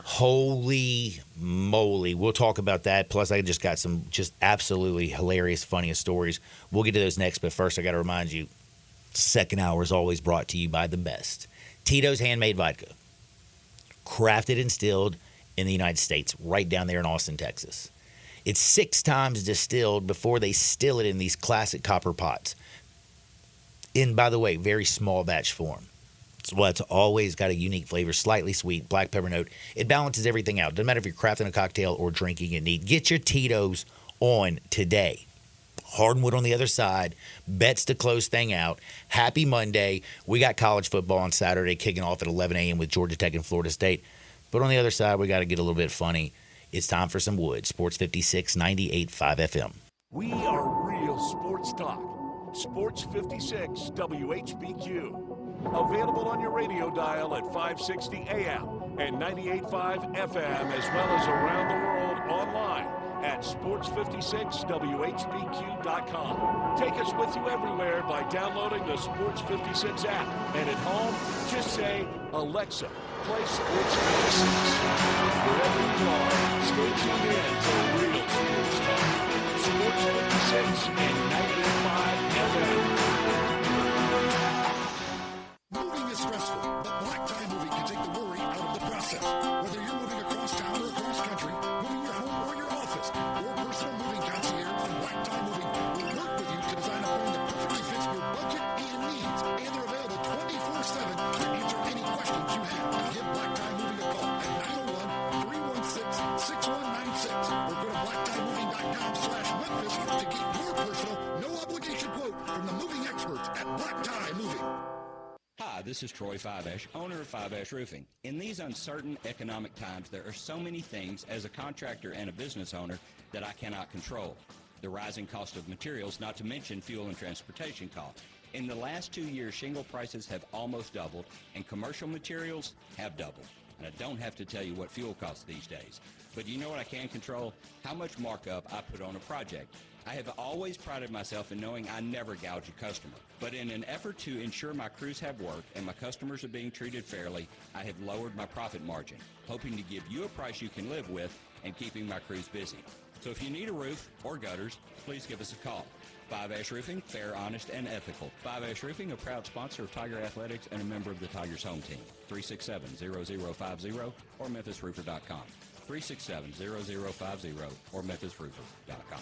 Holy moly. We'll talk about that. Plus, I just got some just absolutely hilarious, funniest stories. We'll get to those next, but first I got to remind you, second hour is always brought to you by the best. Tito's Handmade Vodka. Crafted and distilled in the United States, right down there in Austin, Texas. It's 6 times distilled before they still it in these classic copper pots. In, by the way, very small batch form. So it's always got a unique flavor, slightly sweet, black pepper note. It balances everything out. Doesn't matter if you're crafting a cocktail or drinking it neat. Get your Tito's on today. Hardwood on the other side. Bets to close thing out. Happy Monday. We got college football on Saturday kicking off at 11 a.m. with Georgia Tech and Florida State. But on the other side, we got to get a little bit funny. It's time for some wood. Sports 56, 98.5 FM. We are real sports talk. Sports 56 WHBQ. Available on your radio dial at 560 AM and 98.5 FM, as well as around the world online at sports56whbq.com. Take us with you everywhere by downloading the Sports 56 app. And at home, just say, Alexa, play Sports 56. Wherever you are, stay tuned in to real sports talk. Sports 56 and 98.5 FM. Moving is stressful, but Black Tie Moving can take the worry out of the process. Whether you're moving across town or across country, moving your home or your office, your personal moving concierge from Black Tie Moving will work with you to design a plan that perfectly fits your budget and needs. And they're available 24/7 to answer any questions you have. Give Black Tie Moving a call at 901-316-6196 or go to blacktiemoving.com/Memphis to get your personal, no-obligation quote from the moving experts at Black Tie Moving. Hi, this is Troy Fiveash, owner of Fiveash Roofing. In these uncertain economic times, there are so many things as a contractor and a business owner that I cannot control. The rising cost of materials, not to mention fuel and transportation costs. In the last 2 years, shingle prices have almost doubled, and commercial materials have doubled. And I don't have to tell you what fuel costs these days. But you know what I can control? How much markup I put on a project. I have always prided myself in knowing I never gouge a customer. But in an effort to ensure my crews have work and my customers are being treated fairly, I have lowered my profit margin, hoping to give you a price you can live with and keeping my crews busy. So if you need a roof or gutters, please give us a call. Five Ash Roofing, fair, honest, and ethical. Five Ash Roofing, a proud sponsor of Tiger Athletics and a member of the Tigers home team. 367-0050 or MemphisRoofer.com. 367-0050 or MemphisRoofer.com.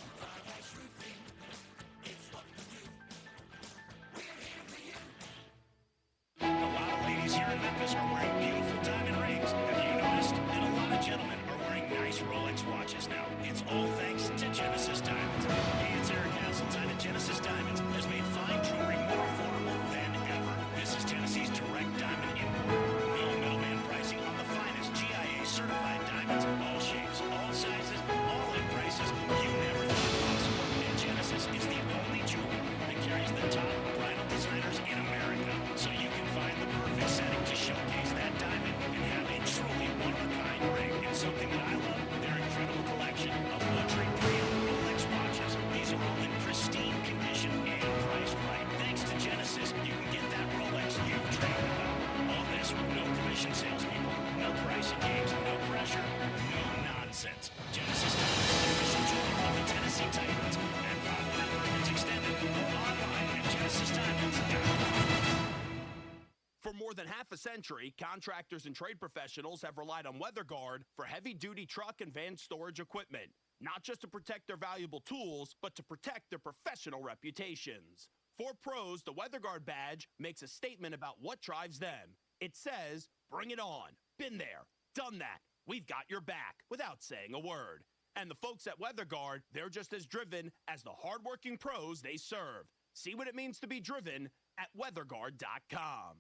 A lot of ladies here in Memphis are wearing beautiful diamond rings. Have you noticed? And a lot of gentlemen are wearing nice Rolex watches now. It's all thanks to Genesis Diamonds. Hey, it's Eric Hasseltine at Genesis Diamonds has made fine jewelry more affordable than ever. This is Tennessee's direct diamond import. No middleman pricing on the finest GIA certified diamonds. All shapes, all sizes, all in prices you never thought possible. than half a century, contractors and trade professionals have relied on WeatherGuard for heavy-duty truck and van storage equipment, not just to protect their valuable tools, but to protect their professional reputations. For pros, the WeatherGuard badge makes a statement about what drives them. It says, "Bring it on. Been there. Done that. We've got your back," without saying a word. And the folks at WeatherGuard, they're just as driven as the hardworking pros they serve. See what it means to be driven at WeatherGuard.com.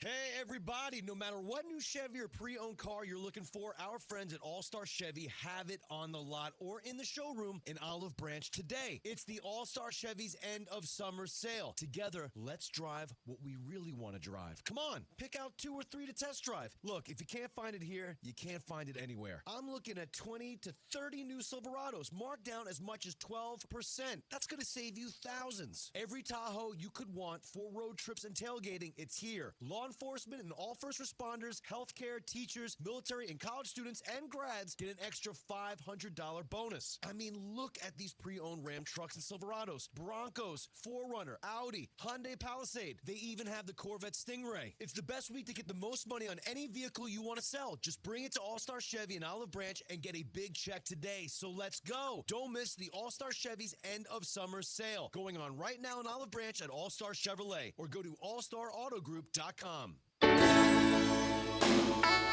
Hey, everybody. No matter what new Chevy or pre-owned car you're looking for, our friends at All-Star Chevy have it on the lot or in the showroom in Olive Branch today. It's the All-Star Chevy's end of summer sale. Together, let's drive what we really want to drive. Come on, pick out 2 or 3 to test drive. Look, if you can't find it here, you can't find it anywhere. I'm looking at 20 to 30 new Silverados, marked down as much as 12%. That's going to save you thousands. Every Tahoe you could want for road trips and tailgating, it's here. Law enforcement and all first responders, healthcare, teachers, military, and college students and grads get an extra $500 bonus. I mean, look at these pre-owned Ram trucks and Silverados, Broncos, 4Runner, Audi, Hyundai Palisade. They even have the Corvette Stingray. It's the best week to get the most money on any vehicle you want to sell. Just bring it to All-Star Chevy in Olive Branch and get a big check today. So let's go. Don't miss the All-Star Chevy's end of summer sale going on right now in Olive Branch at All-Star Chevrolet, or go to allstarautogroup.com.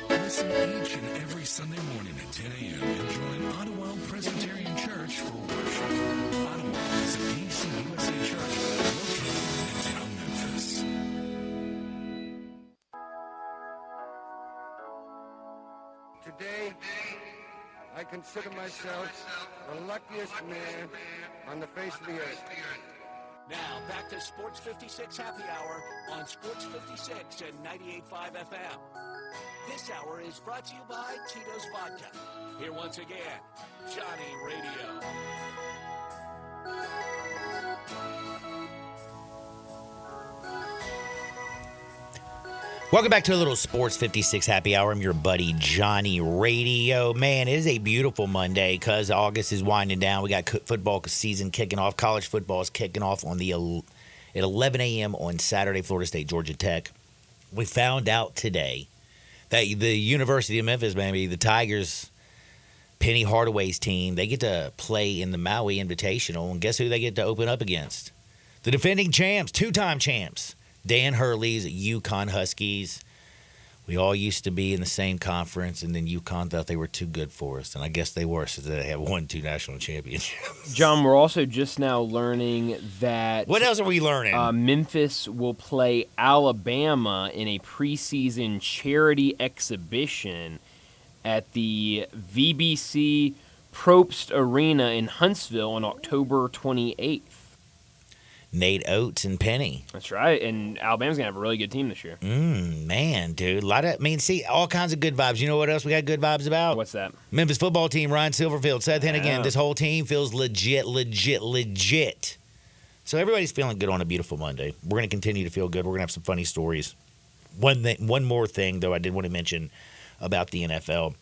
Listen each and every Sunday morning at 10 a.m. and join Ottawa Presbyterian Church for worship. Ottawa is a PCUSA church located in town Memphis. Today, I consider myself the luckiest man on the face of the earth. Now, back to Sports 56 Happy Hour on Sports 56 and 98.5 FM. This hour is brought to you by Tito's Vodka. Here once again, Johnny Radio. Welcome back to a little Sports 56 Happy Hour. I'm your buddy Johnny Radio. Man, it is a beautiful Monday because August is winding down. We got football season kicking off. College football is kicking off at 11 a.m. on Saturday, Florida State, Georgia Tech. We found out today that the University of Memphis, maybe the Tigers, Penny Hardaway's team, they get to play in the Maui Invitational. And guess who they get to open up against? The defending champs, two-time champs. Dan Hurley's UConn Huskies. We all used to be in the same conference, and then UConn thought they were too good for us, and I guess they were, since they have won 2 national championships. John, we're also just now learning that... What else are we learning? Memphis will play Alabama in a preseason charity exhibition at the VBC Probst Arena in Huntsville on October 28th. Nate Oates and Penny. That's right, and Alabama's going to have a really good team this year. Man, dude. See, all kinds of good vibes. You know what else we got good vibes about? What's that? Memphis football team, Ryan Silverfield, Seth Hennigan. This whole team feels legit. So everybody's feeling good on a beautiful Monday. We're going to continue to feel good. We're going to have some funny stories. One more thing, though, I did want to mention about the NFL.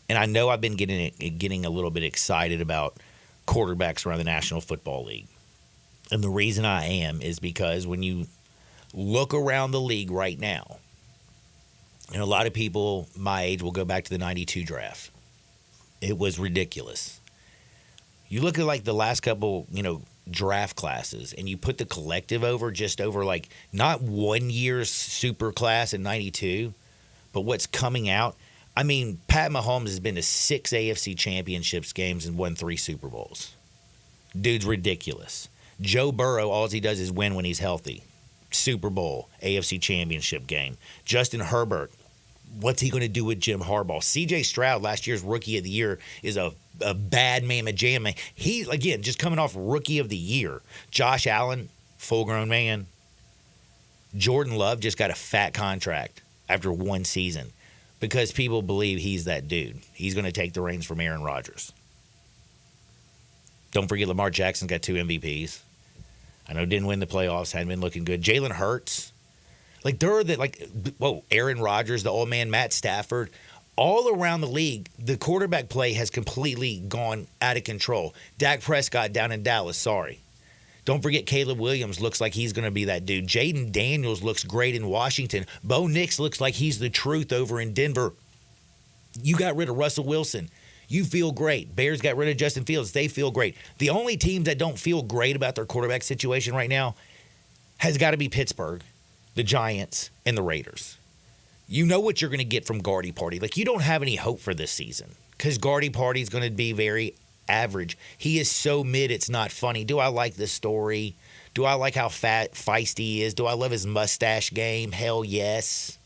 And I know I've been getting a little bit excited about quarterbacks around the National Football League. And the reason I am is because when you look around the league right now, and a lot of people my age will go back to the 92 draft. It was ridiculous. You look at like the last couple, draft classes, and you put the collective over like not 1 year's super class in 92, but what's coming out. I mean, Pat Mahomes has been to 6 AFC championships games and won 3 Super Bowls. Dude's ridiculous. Joe Burrow, all he does is win when he's healthy. Super Bowl, AFC championship game. Justin Herbert, what's he going to do with Jim Harbaugh? C.J. Stroud, last year's Rookie of the Year, is a bad mamma jamma. He, again, just coming off Rookie of the Year. Josh Allen, full-grown man. Jordan Love just got a fat contract after 1 season because people believe he's that dude. He's going to take the reins from Aaron Rodgers. Don't forget Lamar Jackson's got 2 MVPs. I know didn't win the playoffs, hadn't been looking good. Jalen Hurts. Aaron Rodgers, the old man, Matt Stafford. All around the league, the quarterback play has completely gone out of control. Dak Prescott down in Dallas, sorry. Don't forget Caleb Williams looks like he's going to be that dude. Jaden Daniels looks great in Washington. Bo Nix looks like he's the truth over in Denver. You got rid of Russell Wilson. You feel great. Bears got rid of Justin Fields. They feel great. The only teams that don't feel great about their quarterback situation right now has got to be Pittsburgh, the Giants, and the Raiders. You know what you're going to get from Gardy Party. Like, you don't have any hope for this season because Gardy Party is going to be very average. He is so mid, it's not funny. Do I like this story? Do I like how feisty he is? Do I love his mustache game? Hell yes.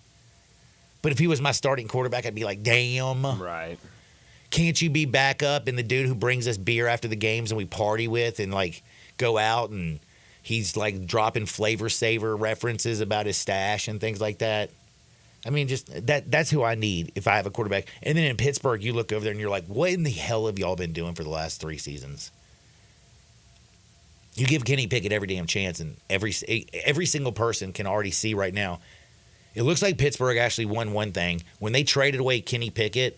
But if he was my starting quarterback, I'd be like, damn. Right. Can't you be back up and the dude who brings us beer after the games and we party with and, like, go out and he's, like, dropping Flavor Saver references about his stash and things like that? I mean, just that's who I need if I have a quarterback. And then in Pittsburgh, you look over there and you're like, what in the hell have y'all been doing for the last 3 seasons? You give Kenny Pickett every damn chance, and every single person can already see right now. It looks like Pittsburgh actually won one thing. When they traded away Kenny Pickett,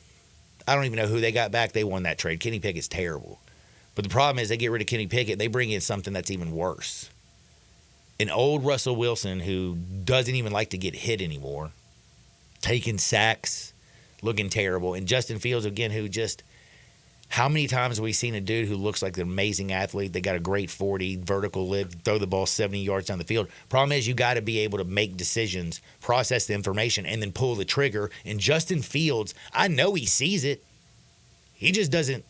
I don't even know who they got back. They won that trade. Kenny Pickett's terrible. But the problem is they get rid of Kenny Pickett, they bring in something that's even worse. An old Russell Wilson who doesn't even like to get hit anymore. Taking sacks, looking terrible. And Justin Fields, again, who just, how many times have we seen a dude who looks like an amazing athlete? They got a great 40, vertical lift, throw the ball 70 yards down the field. Problem is you got to be able to make decisions, process the information, and then pull the trigger. And Justin Fields, I know he sees it. He just doesn't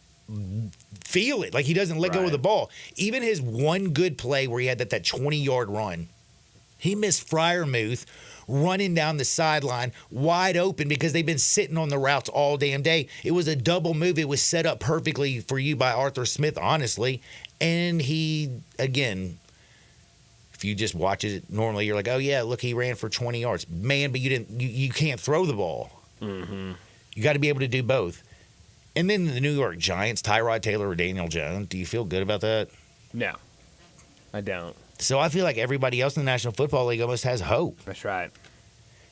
feel it. Like, he doesn't let go of the ball. Even his one good play where he had that 20-yard run, he missed Freiermuth running down the sideline wide open because they've been sitting on the routes all damn day. It was a double move. It was set up perfectly for you by Arthur Smith, honestly. And he, again, if you just watch it normally, you're like, oh, yeah, look, he ran for 20 yards. Man, but you can't throw the ball. Mm-hmm. You got to be able to do both. And then the New York Giants, Tyrod Taylor or Daniel Jones, do you feel good about that? No, I don't. So I feel like everybody else in the National Football League almost has hope. That's right.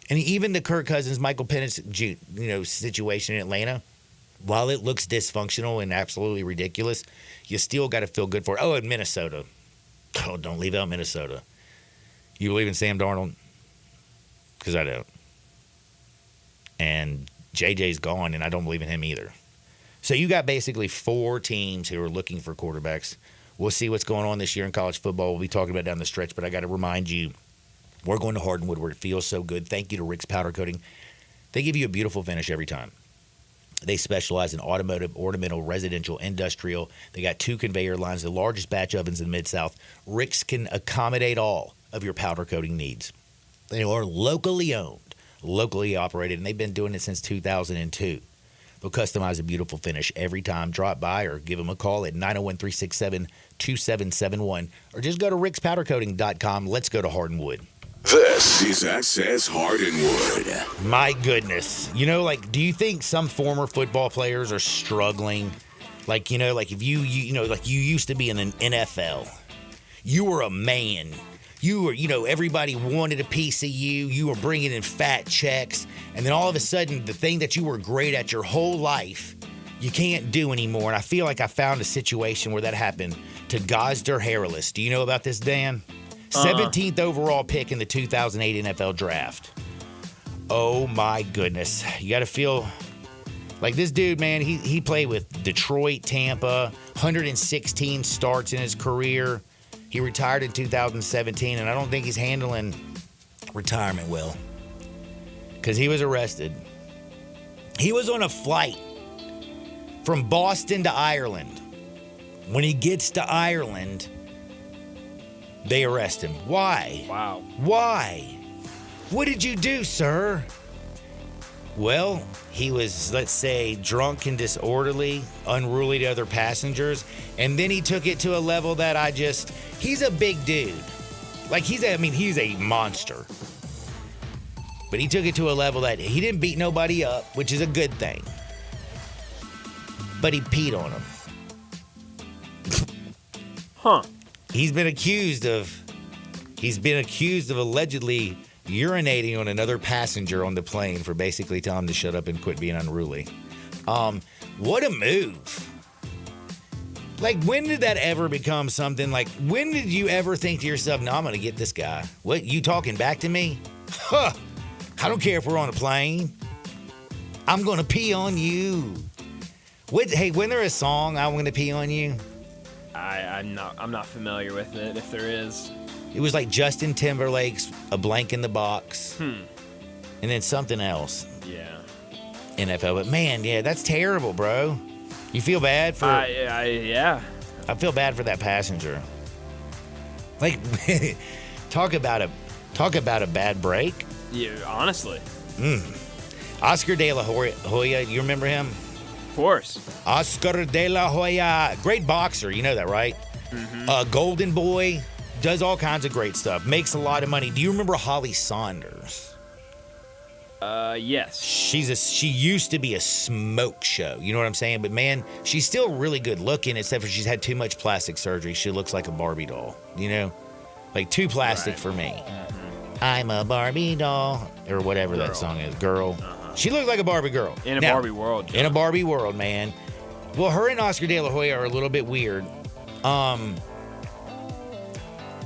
And even the Kirk Cousins, Michael Penix, situation in Atlanta, while it looks dysfunctional and absolutely ridiculous, you still got to feel good for it. Oh, and Minnesota. Oh, don't leave out Minnesota. You believe in Sam Darnold? Because I don't. And JJ's gone, and I don't believe in him either. So you got basically 4 teams who are looking for quarterbacks. We'll see what's going on this year in college football. We'll be talking about it down the stretch, but I got to remind you, we're going to Hardwood where it feels so good. Thank you to Rick's Powder Coating. They give you a beautiful finish every time. They specialize in automotive, ornamental, residential, industrial. They got 2 conveyor lines, the largest batch ovens in the Mid-South. Rick's can accommodate all of your powder coating needs. They are locally owned, locally operated, and they've been doing it since 2002. They'll customize a beautiful finish every time. Drop by or give them a call at 901-367-2771 or just go to rickspowdercoating.com. Let's go to Hardwood. This is Access Hardwood. My goodness. Do you think some former football players are struggling? Like if you used to be in an NFL. You were a man. You were, everybody wanted a piece of you. You were bringing in fat checks. And then all of a sudden, the thing that you were great at your whole life, you can't do anymore. And I feel like I found a situation where that happened to Gosder Harrellis. Do you know about this, Dan? 17th overall pick in the 2008 NFL Draft. Oh, my goodness. You got to feel like this dude, man, he played with Detroit, Tampa, 116 starts in his career. He retired in 2017, and I don't think he's handling retirement well because he was arrested. He was on a flight from Boston to Ireland. When he gets to Ireland, they arrest him. Why? Wow. Why? What did you do, sir? Well, he was, let's say, drunk and disorderly, unruly to other passengers, and then he took it to a level that he's a big dude. Like, he's a monster. But he took it to a level that he didn't beat nobody up, which is a good thing. But he peed on him. Huh. He's been accused of allegedly urinating on another passenger on the plane for basically telling him to shut up and quit being unruly. What a move. Like, when did that ever become something? Like, when did you ever think to yourself, no, I'm going to get this guy? What, you talking back to me? Huh. I don't care if we're on a plane. I'm going to pee on you. Hey, wasn't there a song, I'm going to pee on you? I'm not familiar with it, if there is. It was like Justin Timberlake's A Blank in the Box. And then something else. Yeah. NFL. But, man, yeah, that's terrible, bro. You feel bad for... yeah. I feel bad for that passenger. Like, talk about a bad break. Yeah, honestly. Oscar De La Hoya, you remember him? Of course. Oscar De La Hoya, great boxer, you know that, right? Golden Boy, does all kinds of great stuff, makes a lot of money. Do you remember Holly Saunders? Yes. She used to be a smoke show, you know what I'm saying? But man, she's still really good looking, except for she's had too much plastic surgery. She looks like a Barbie doll, you know? Like too plastic for me. I'm a Barbie doll, or whatever that song is, girl. She looks like a Barbie girl. In a Barbie world. In a Barbie world, man. Well, her and Oscar De La Hoya are a little bit weird. And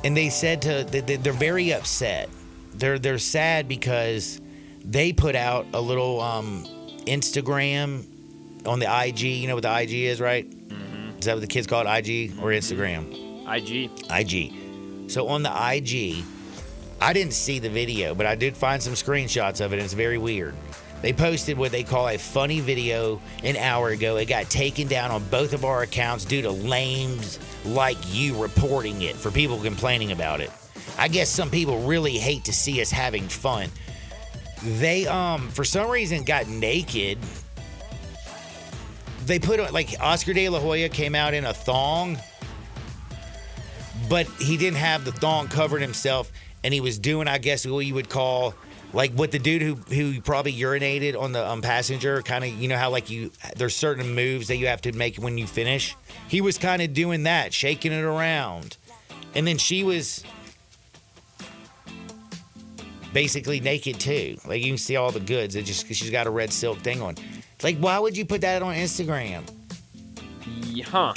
they said they're very upset. They're sad because they put out a little Instagram on the IG. You know what the IG is, right? Is that what the kids call it, IG or Instagram? IG. So on the IG, I didn't see the video, but I did find some screenshots of it, and it's very weird. They posted what they call a funny video an hour ago. It got taken down on both of our accounts due to lames like you reporting it, for people complaining about it. I guess some people really hate to see us having fun. They, for some reason, got naked. They put, like, Oscar De La Hoya came out in a thong, but he didn't have the thong covered himself, and he was doing, I guess, what you would call... Like what the dude who probably urinated on the passenger, kind of, you know how like there's certain moves that you have to make when you finish. He was kind of doing that, shaking it around. And then she was basically naked too. Like you can see all the goods. It just, she's got a red silk thing on. Like, why would you put that on Instagram?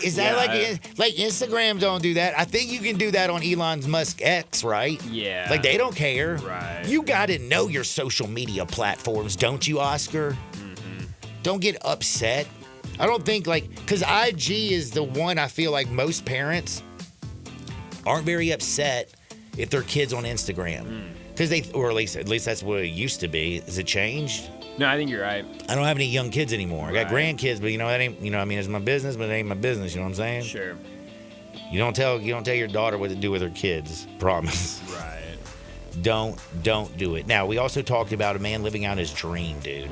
Is that like Instagram don't do that? I think you can do that on Elon Musk X, right? Yeah. Like they don't care. Right. You got to know your social media platforms, don't you, Oscar? Don't get upset. I don't think because IG is the one I feel like most parents aren't very upset if their kids on Instagram. Because or at least that's what it used to be. Has it changed? No, I think you're right. I don't have any young kids anymore. I got grandkids, but that ain't, I mean, it's my business, but it ain't my business. You know what I'm saying? Sure. You don't tell your daughter what to do with her kids. Promise. Right. Don't do it. Now, we also talked about a man living out his dream, dude.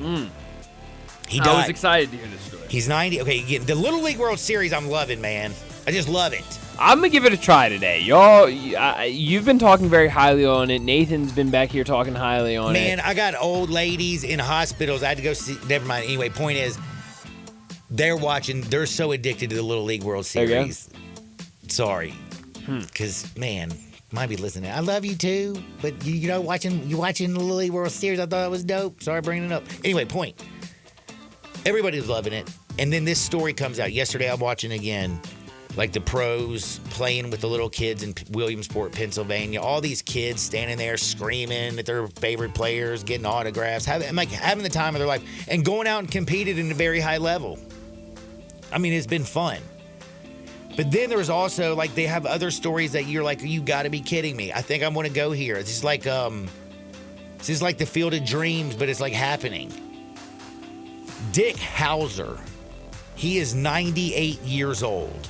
He died. I was excited to hear this story. He's 90. Okay, again, the Little League World Series, I'm loving, man. I just love it. I'm going to give it a try today. Y'all, you've been talking very highly on it. Nathan's been back here talking highly on it. Man, I got old ladies in hospitals. I had to go see. Never mind. Anyway, point is, they're watching. They're so addicted to the Little League World Series. Sorry. Because, man, might be listening. I love you too. But, watching the Little League World Series, I thought it was dope. Sorry bringing it up. Anyway, point. Everybody's loving it. And then this story comes out. Yesterday, I'm watching again. Like the pros playing with the little kids in Williamsport, Pennsylvania. All these kids standing there screaming at their favorite players, getting autographs, having the time of their life, and going out and competed in a very high level. I mean, it's been fun. But then there's also, they have other stories that you're like, you got to be kidding me. I think I'm going to go here. This is like the Field of Dreams, but it's like happening. Dick Hauser. He is 98 years old.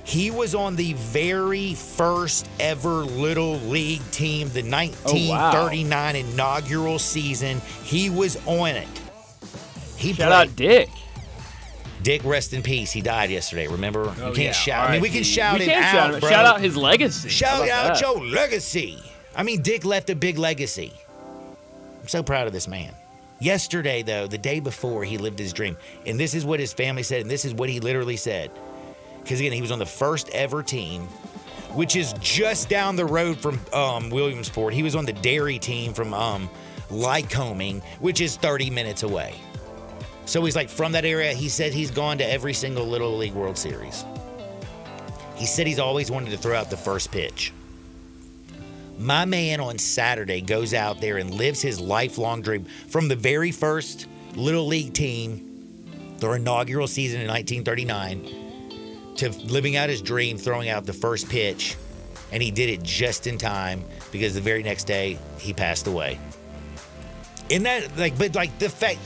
He was on the very first ever Little League team, the 1939 inaugural season. He was on it. Shout out Dick. Dick, rest in peace. He died yesterday, remember? You can't shout. I mean, we can shout him out, bro. Shout out his legacy. Shout out your legacy. I mean, Dick left a big legacy. I'm so proud of this man. Yesterday, though, the day before, he lived his dream. And this is what his family said, and this is what he literally said. Because, again, he was on the first ever team, which is just down the road from Williamsport. He was on the dairy team from Lycoming, which is 30 minutes away. So he's from that area. He said he's gone to every single Little League World Series. He said he's always wanted to throw out the first pitch. My man on Saturday goes out there and lives his lifelong dream from the very first Little League team, their inaugural season in 1939, to living out his dream, throwing out the first pitch. And he did it just in time because the very next day he passed away. Isn't that the fact,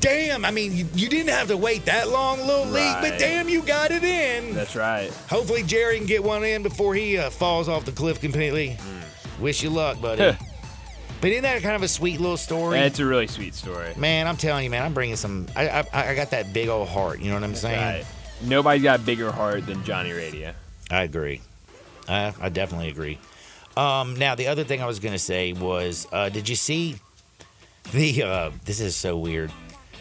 damn, I mean, you didn't have to wait that long, Little League, but damn, you got it in. That's right. Hopefully Jerry can get one in before he falls off the cliff completely. Wish you luck, buddy. But isn't that kind of a sweet little story? It's a really sweet story. Man, I'm telling you, man, I'm bringing some, I got that big old heart, you know what I'm saying? Right. Nobody's got a bigger heart than Johnny Radio. I agree. I definitely agree. Now, the other thing I was going to say was, did you see the, this is so weird.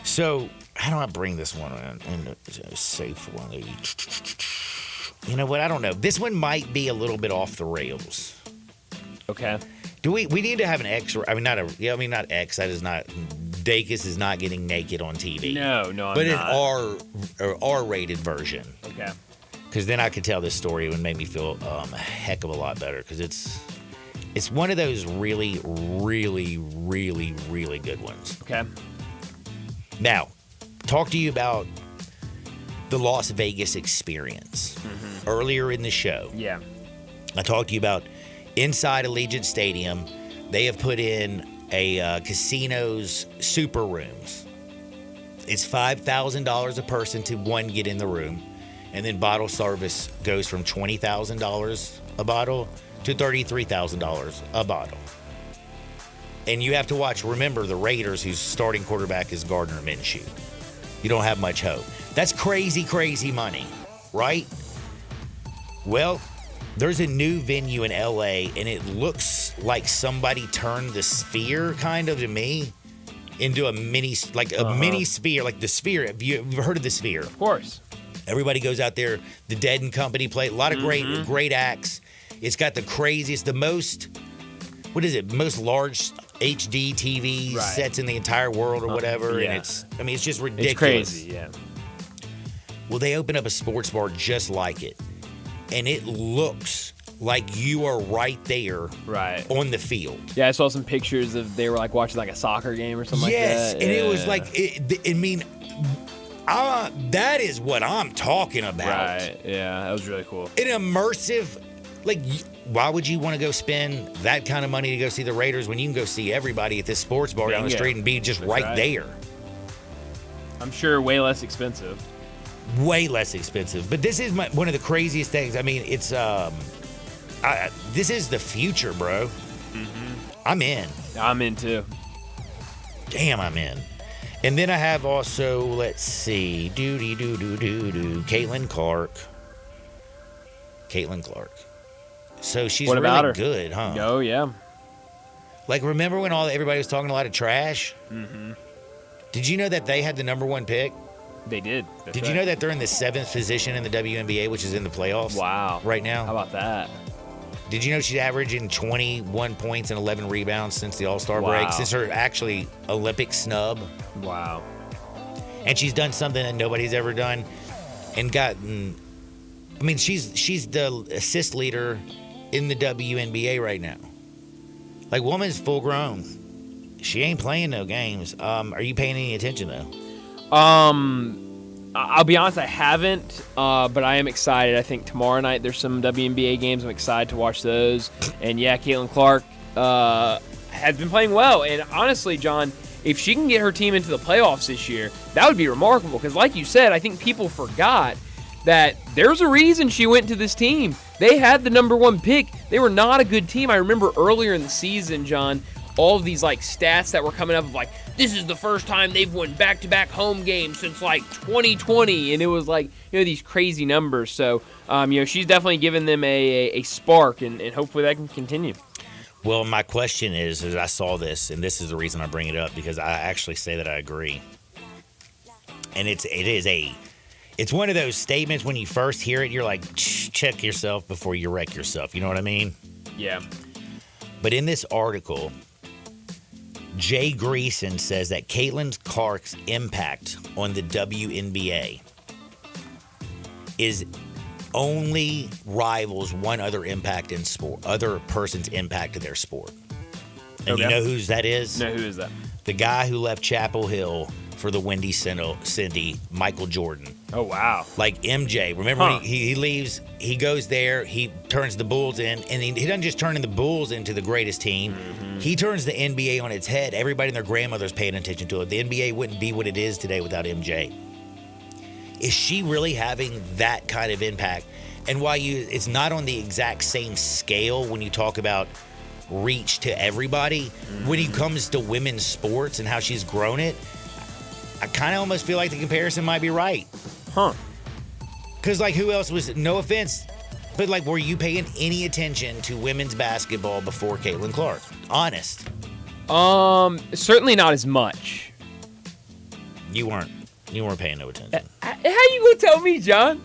So, how do I bring this one in a safe one? You know what? I don't know. This one might be a little bit off the rails. Okay. Do we need to have an X? I mean, not X. That is not. Dacus is not getting naked on TV. No, I'm but not. an R-rated version. Okay. Because then I could tell this story. It would make me feel a heck of a lot better. Because it's one of those really, really, really, really good ones. Okay. Now, talk to you about the Las Vegas experience. Earlier in the show. Yeah. I talked to you about inside Allegiant Stadium, they have put in a casino's super rooms. It's $5,000 a person to get in the room. And then bottle service goes from $20,000 a bottle to $33,000 a bottle. And you have to remember the Raiders, whose starting quarterback is Gardner Minshew. You don't have much hope. That's crazy, crazy money, right? Well, there's a new venue in LA, and it looks like somebody turned the Sphere, kind of, to me, into a mini Sphere, like the Sphere. Have you heard of the Sphere? Of course. Everybody goes out there. The Dead and Company play. A lot of great acts. It's got the craziest, most large HD TV sets in the entire world or whatever. Yeah. And it's just ridiculous. It's crazy, yeah. Well, they opened up a sports bar just like it. And it looks like you are right there on the field. Yeah, I saw some pictures of they were watching a soccer game or something like that. Yes, and it was that is what I'm talking about. Right, yeah, that was really cool. An immersive, why would you want to go spend that kind of money to go see the Raiders when you can go see everybody at this sports bar down the street and be just right there? I'm sure way less expensive. Way less expensive. But this is one of the craziest things. I mean, it's this is the future, bro. I'm in. I'm in too. Damn, I'm in. And then I have also, let's see, Caitlin Clark. So she's what about really her? Good, huh? Oh, yeah. Remember when everybody was talking a lot of trash? Mm-hmm. Did you know that they had the number one pick? They did. Did you know that they're in the 7th position in the WNBA, which is in the playoffs? Wow. Right now? How about that? Did you know she's averaging 21 points and 11 rebounds since the All-Star break? Since her actually Olympic snub. Wow. And she's done something that nobody's ever done and gotten... I mean, she's the assist leader in the WNBA right now. Woman's full grown. She ain't playing no games. Are you paying any attention, though? I'll be honest, I haven't, but I am excited. I think tomorrow night there's some WNBA games. I'm excited to watch those. And yeah, Caitlin Clark has been playing well. And honestly, John, if she can get her team into the playoffs this year, that would be remarkable. Because like you said, I think people forgot that there's a reason she went to this team. They had the number one pick. They were not a good team. I remember earlier in the season, John, all of these stats that were coming up of this is the first time they've won back-to-back home games since 2020, and it was these crazy numbers. So she's definitely given them a spark, and hopefully that can continue. Well, my question is I saw this, and this is the reason I bring it up, because I actually say that I agree. And it's one of those statements when you first hear it, you're like, check yourself before you wreck yourself. You know what I mean? Yeah. But in this article, Jay Greason says that Caitlin Clark's impact on the WNBA is only rivals one other impact in sport, other person's impact to their sport. And Okay. you know whose that is? No, who is that? The guy who left Chapel Hill for the Windy Cindy, Michael Jordan. Oh, wow. Like MJ. Remember Huh. when he leaves, he goes there, he turns the Bulls in, and he doesn't just turn the Bulls into the greatest team. He turns the NBA on its head. Everybody and their grandmother's paying attention to it. The NBA wouldn't be what it is today without MJ. Is she really having that kind of impact? And while it's not on the exact same scale when you talk about reach to everybody, when it comes to women's sports and how she's grown it, I kind of almost feel like the comparison might be right. Huh. Because, like, who else was, no offense, but, like, were you paying any attention to women's basketball before Caitlin Clark? Honest. Certainly not as much. You weren't paying no attention. How you gonna tell me, John?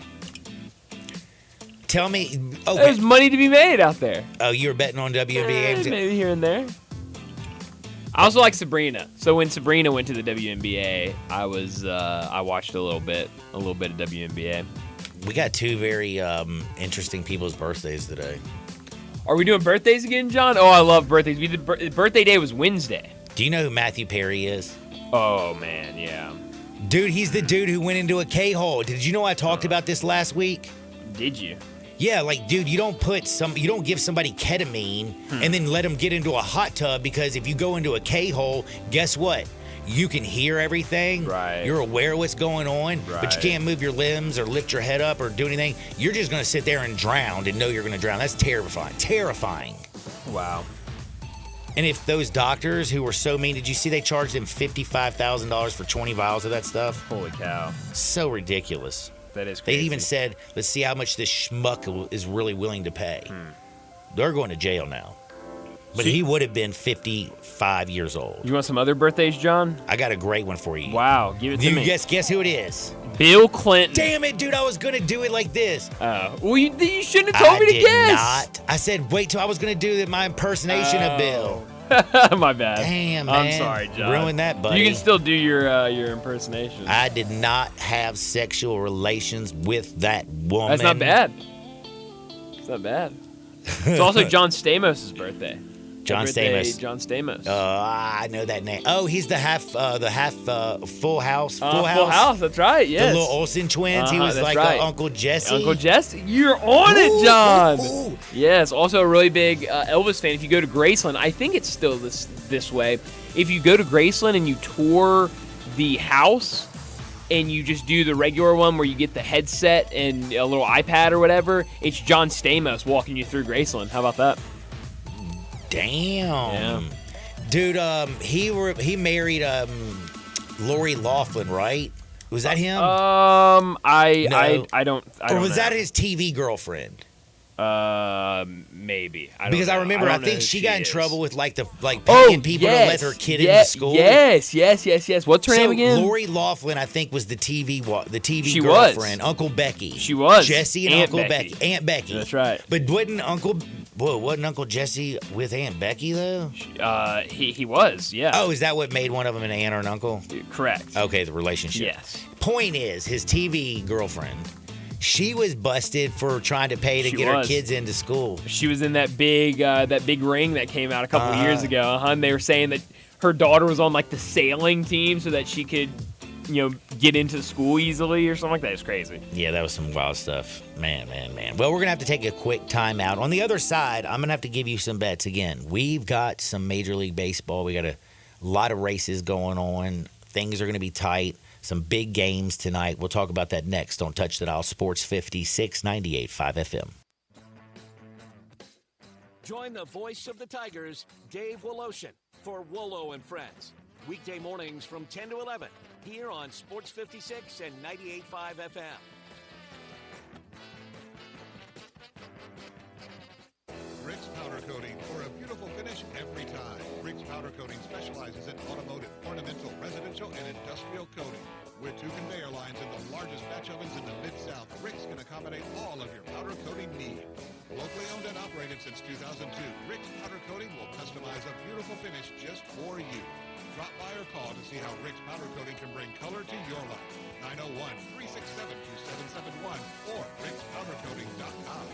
Tell me. Oh, There's money to be made out there. Oh, you were betting on WNBA? Maybe here and there. I also like Sabrina. So when Sabrina went to the WNBA, I watched a little bit of WNBA. We got two very interesting people's birthdays today. Are we doing birthdays again, John? Oh, I love birthdays. We did birthday day was Wednesday. Do you know who Matthew Perry is? Oh man, yeah. Dude, he's the dude who went into a K-hole. Did you know I talked about this last week? Did you? Yeah, like, dude, you don't give somebody ketamine and then let them get into a hot tub, because if you go into a K-hole, guess what? You can hear everything. Right. You're aware of what's going on, but you Right. can't move your limbs or lift your head up or do anything. You're just going to sit there and drown and know you're going to drown. That's terrifying. Terrifying. Wow. And if those doctors who were so mean, did you see they charged him $55,000 for 20 vials of that stuff? Holy cow. So ridiculous. That is They crazy. even said, let's see how much this schmuck is really willing to pay. They're going to jail now. But he would have been 55 years old. You want some other birthdays, John? I got a great one for you. Wow, give it to me. Guess who it is? Bill Clinton. Damn it, dude, I was going to do it like this. Well, you shouldn't have told me to did guess. not. I said, wait till I was going to do my impersonation of Bill. My bad. Damn, I'm man. sorry, John. Ruined that, buddy. You can still do your impersonation. I did not have sexual relations with that woman. That's not bad. It's not bad. It's also John Stamos' birthday. John Stamos. John Stamos. I know that name. Oh, he's the half Full House. Full House. That's right. Yes. The little Olsen twins. He was that's like right. Uncle Jesse. Uncle Jesse. You're on it, John. Yes. Also a really big Elvis fan. If you go to Graceland, I think it's still this way. If you go to Graceland and you tour the house, and you just do the regular one where you get the headset and a little iPad or whatever, it's John Stamos walking you through Graceland. How about that? Damn. Yeah. Dude, he married Lori Loughlin, right? Was that him? I don't Or was know. that his TV girlfriend? Maybe. Because I remember, I think she got in is. trouble with paying people to let her kid into school. Yes. What's her name again? Lori Loughlin, I think, was the TV She girlfriend. was. Uncle Becky. She was. Jesse and Aunt Uncle Becky. Aunt Becky. That's right. But wasn't Uncle Jesse with Aunt Becky though? He was. Yeah. Oh, is that what made one of them an aunt or an uncle? Correct. Okay, the relationship. Yes. Point is, his TV girlfriend, she was busted for trying to pay to She get her was. kids into school. She was in that big ring that came out a couple of years ago. And they were saying that her daughter was on like the sailing team so that she could, get into school easily or something like that. It's crazy. Yeah, that was some wild stuff. Man. Well, we're going to have to take a quick time out. On the other side, I'm going to have to give you some bets. Again, we've got some Major League Baseball. We got a lot of races going on. Things are going to be tight. Some big games tonight. We'll talk about that next on Touch the Dial Sports 56 98.5 FM. Join the voice of the Tigers, Dave Woloshin, for Wolo and Friends. Weekday mornings from 10 to 11 here on Sports 56 and 98.5 FM. Rick's Powder Coating for a beautiful finish every time. Rick's Powder Coating specializes in automotive, ornamental, residential, and industrial coating. With 2 conveyor lines and the largest batch ovens in the Mid-South, Rick's can accommodate all of your powder coating needs. Locally owned and operated since 2002, Rick's Powder Coating will customize a beautiful finish just for you. Drop by or call to see how Rick's Powder Coating can bring color to your life. 901-367-2771 or rickspowdercoating.com.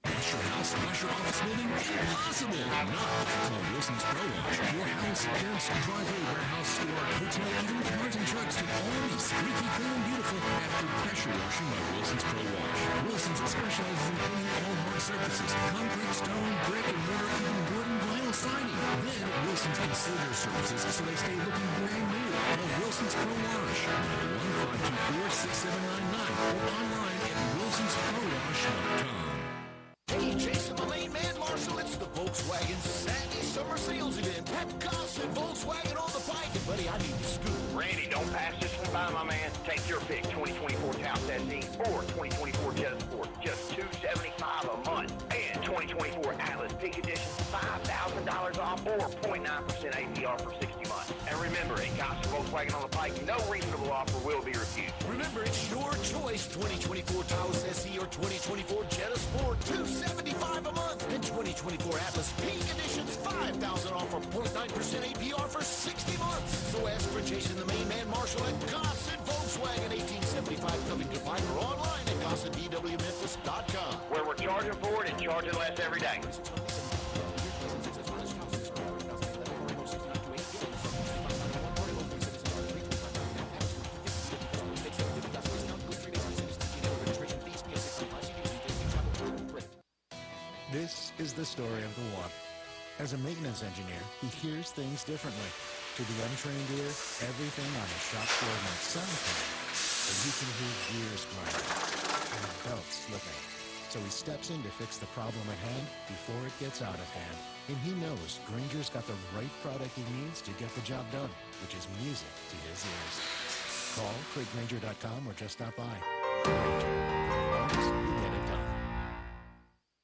Wash your house, wash your office building? Impossible! Not call Wilson's Pro Wash. Your house, fence, driveway, warehouse, store, hotel, even cars and trucks can all be squeaky clean and beautiful after pressure washing by Wilson's Pro Wash. Wilson's specializes in cleaning all hard surfaces, concrete, stone, brick, and mortar, even wood and vinyl siding. Then Wilson's can seal their surfaces so they stay looking brand new. Call Wilson's Pro Wash, 901-524-6799 or online at wilsonsprowash.com. Hey, Jason, my main man, Marshall, it's the Volkswagen Sandy Summer Sales Event at Gossett Volkswagen on the Pike. And, buddy, I need the scoop. Randy, don't pass this one by, my man. Take your pick, 2024 Taos SE or 2024 Jetta Sport. Just $275 a month. And 2024 Atlas Peak Edition, $5,000 off or 0.9% APR for 60 months. And remember, at Gossett Volkswagen on the Pike, no reasonable offer will be refused. Remember, it's your choice, 2024 Taos SE or 2024 Jetta Sport, $275 a month. And 2024 Atlas Peak Edition's $5,000 off or 0.9% APR for 60 months. So ask for Jason, the main man, Marshall at Gossett Volkswagen, 1875 Covington Pike, or online at GossettVWMemphis.com. Where we're charging for it and charging less every day. This is the story of the one. As a maintenance engineer, he hears things differently. To the untrained ear, everything on the shop floor might sound fine, but you can hear gears grinding and a belt slipping. So he steps in to fix the problem at hand before it gets out of hand. And he knows Granger's got the right product he needs to get the job done, which is music to his ears. Call CraigGranger.com or just stop by. Granger, always you get it done.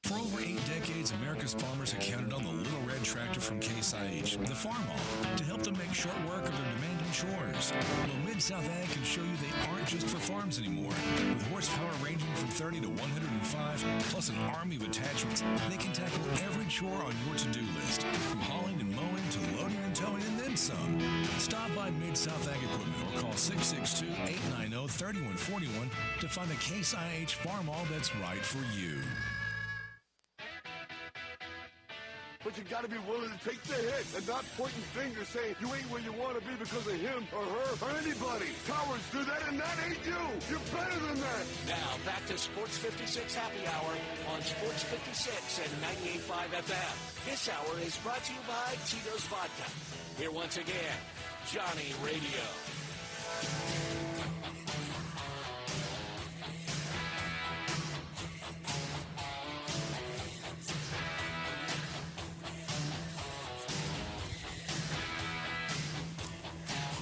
For over 8 decades, America's farmers have counted on the Little Red Tractor from Case IH, the Farm All, to help them make short work of their demanding chores. Well, Mid-South Ag can show you they aren't just for farms anymore. With horsepower ranging from 30 to 105, plus an army of attachments, they can tackle every chore on your to-do list, from hauling and mowing to loading and towing and then some. Stop by Mid-South Ag Equipment or call 662-890-3141 to find a Case IH Farm All that's right for you. But you gotta be willing to take the hit and not pointing fingers saying you ain't where you want to be because of him or her or anybody. Cowards do that and that ain't you. You're better than that. Now, back to Sports 56 Happy Hour on Sports 56 and 98.5 FM. This hour is brought to you by Tito's Vodka. Here once again, Johnny Radio.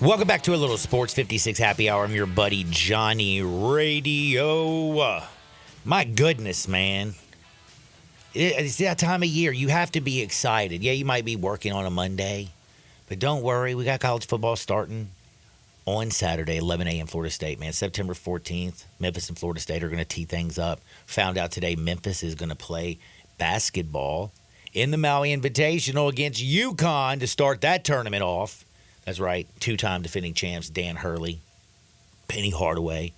Welcome back to a little Sports 56 Happy Hour. I'm your buddy Johnny Radio. My goodness, man. It's that time of year. You have to be excited. Yeah, you might be working on a Monday, but don't worry. We got college football starting on Saturday, 11 a.m. Florida State, man. September 14th, Memphis and Florida State are going to tee things up. Found out today Memphis is going to play basketball in the Maui Invitational against UConn to start that tournament off. That's right, two-time defending champs Dan Hurley, Penny Hardaway.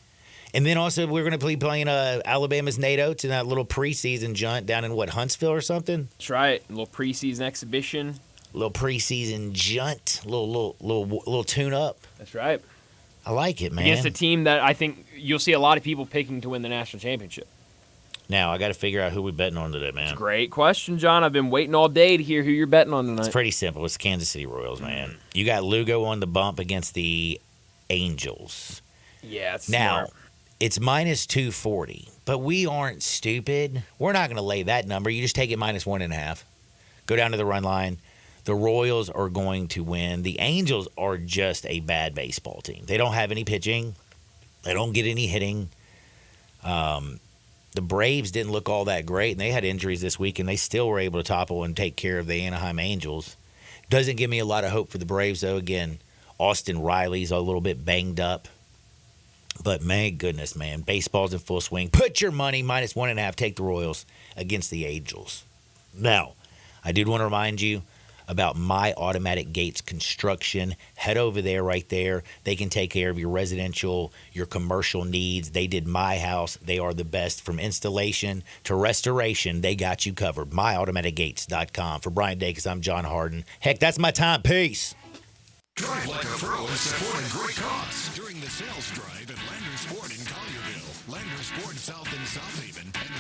And then also we're going to be playing Alabama's Nate Oates in that little preseason junt down in, Huntsville or something? That's right, a little preseason exhibition. A little preseason junt, little tune-up. That's right. I like it, man. Against a team that I think you'll see a lot of people picking to win the national championship. Now, I got to figure out who we're betting on today, man. Great question, John. I've been waiting all day to hear who you're betting on tonight. It's pretty simple. It's Kansas City Royals, man. You got Lugo on the bump against the Angels. Yeah, it's now, smart. It's minus 240, but we aren't stupid. We're not going to lay that number. You just take it minus 1.5. Go down to the run line. The Royals are going to win. The Angels are just a bad baseball team. They don't have any pitching. They don't get any hitting. The Braves didn't look all that great, and they had injuries this week, and they still were able to topple and take care of the Anaheim Angels. Doesn't give me a lot of hope for the Braves, though. Again, Austin Riley's a little bit banged up. But my goodness, man, baseball's in full swing. Put your money -1.5. Take the Royals against the Angels. Now, I did want to remind you about My Automatic Gates Construction. Head over there right there. They can take care of your residential, your commercial needs. They did my house. They are the best from installation to restoration. They got you covered. MyAutomaticGates.com. For Brian Dacus, I'm John Harden. Heck, that's my time. Peace. Drive like a pro and support a great cause during the sales drive at Landers Ford in Collierville, Landers Ford South in South Haven, and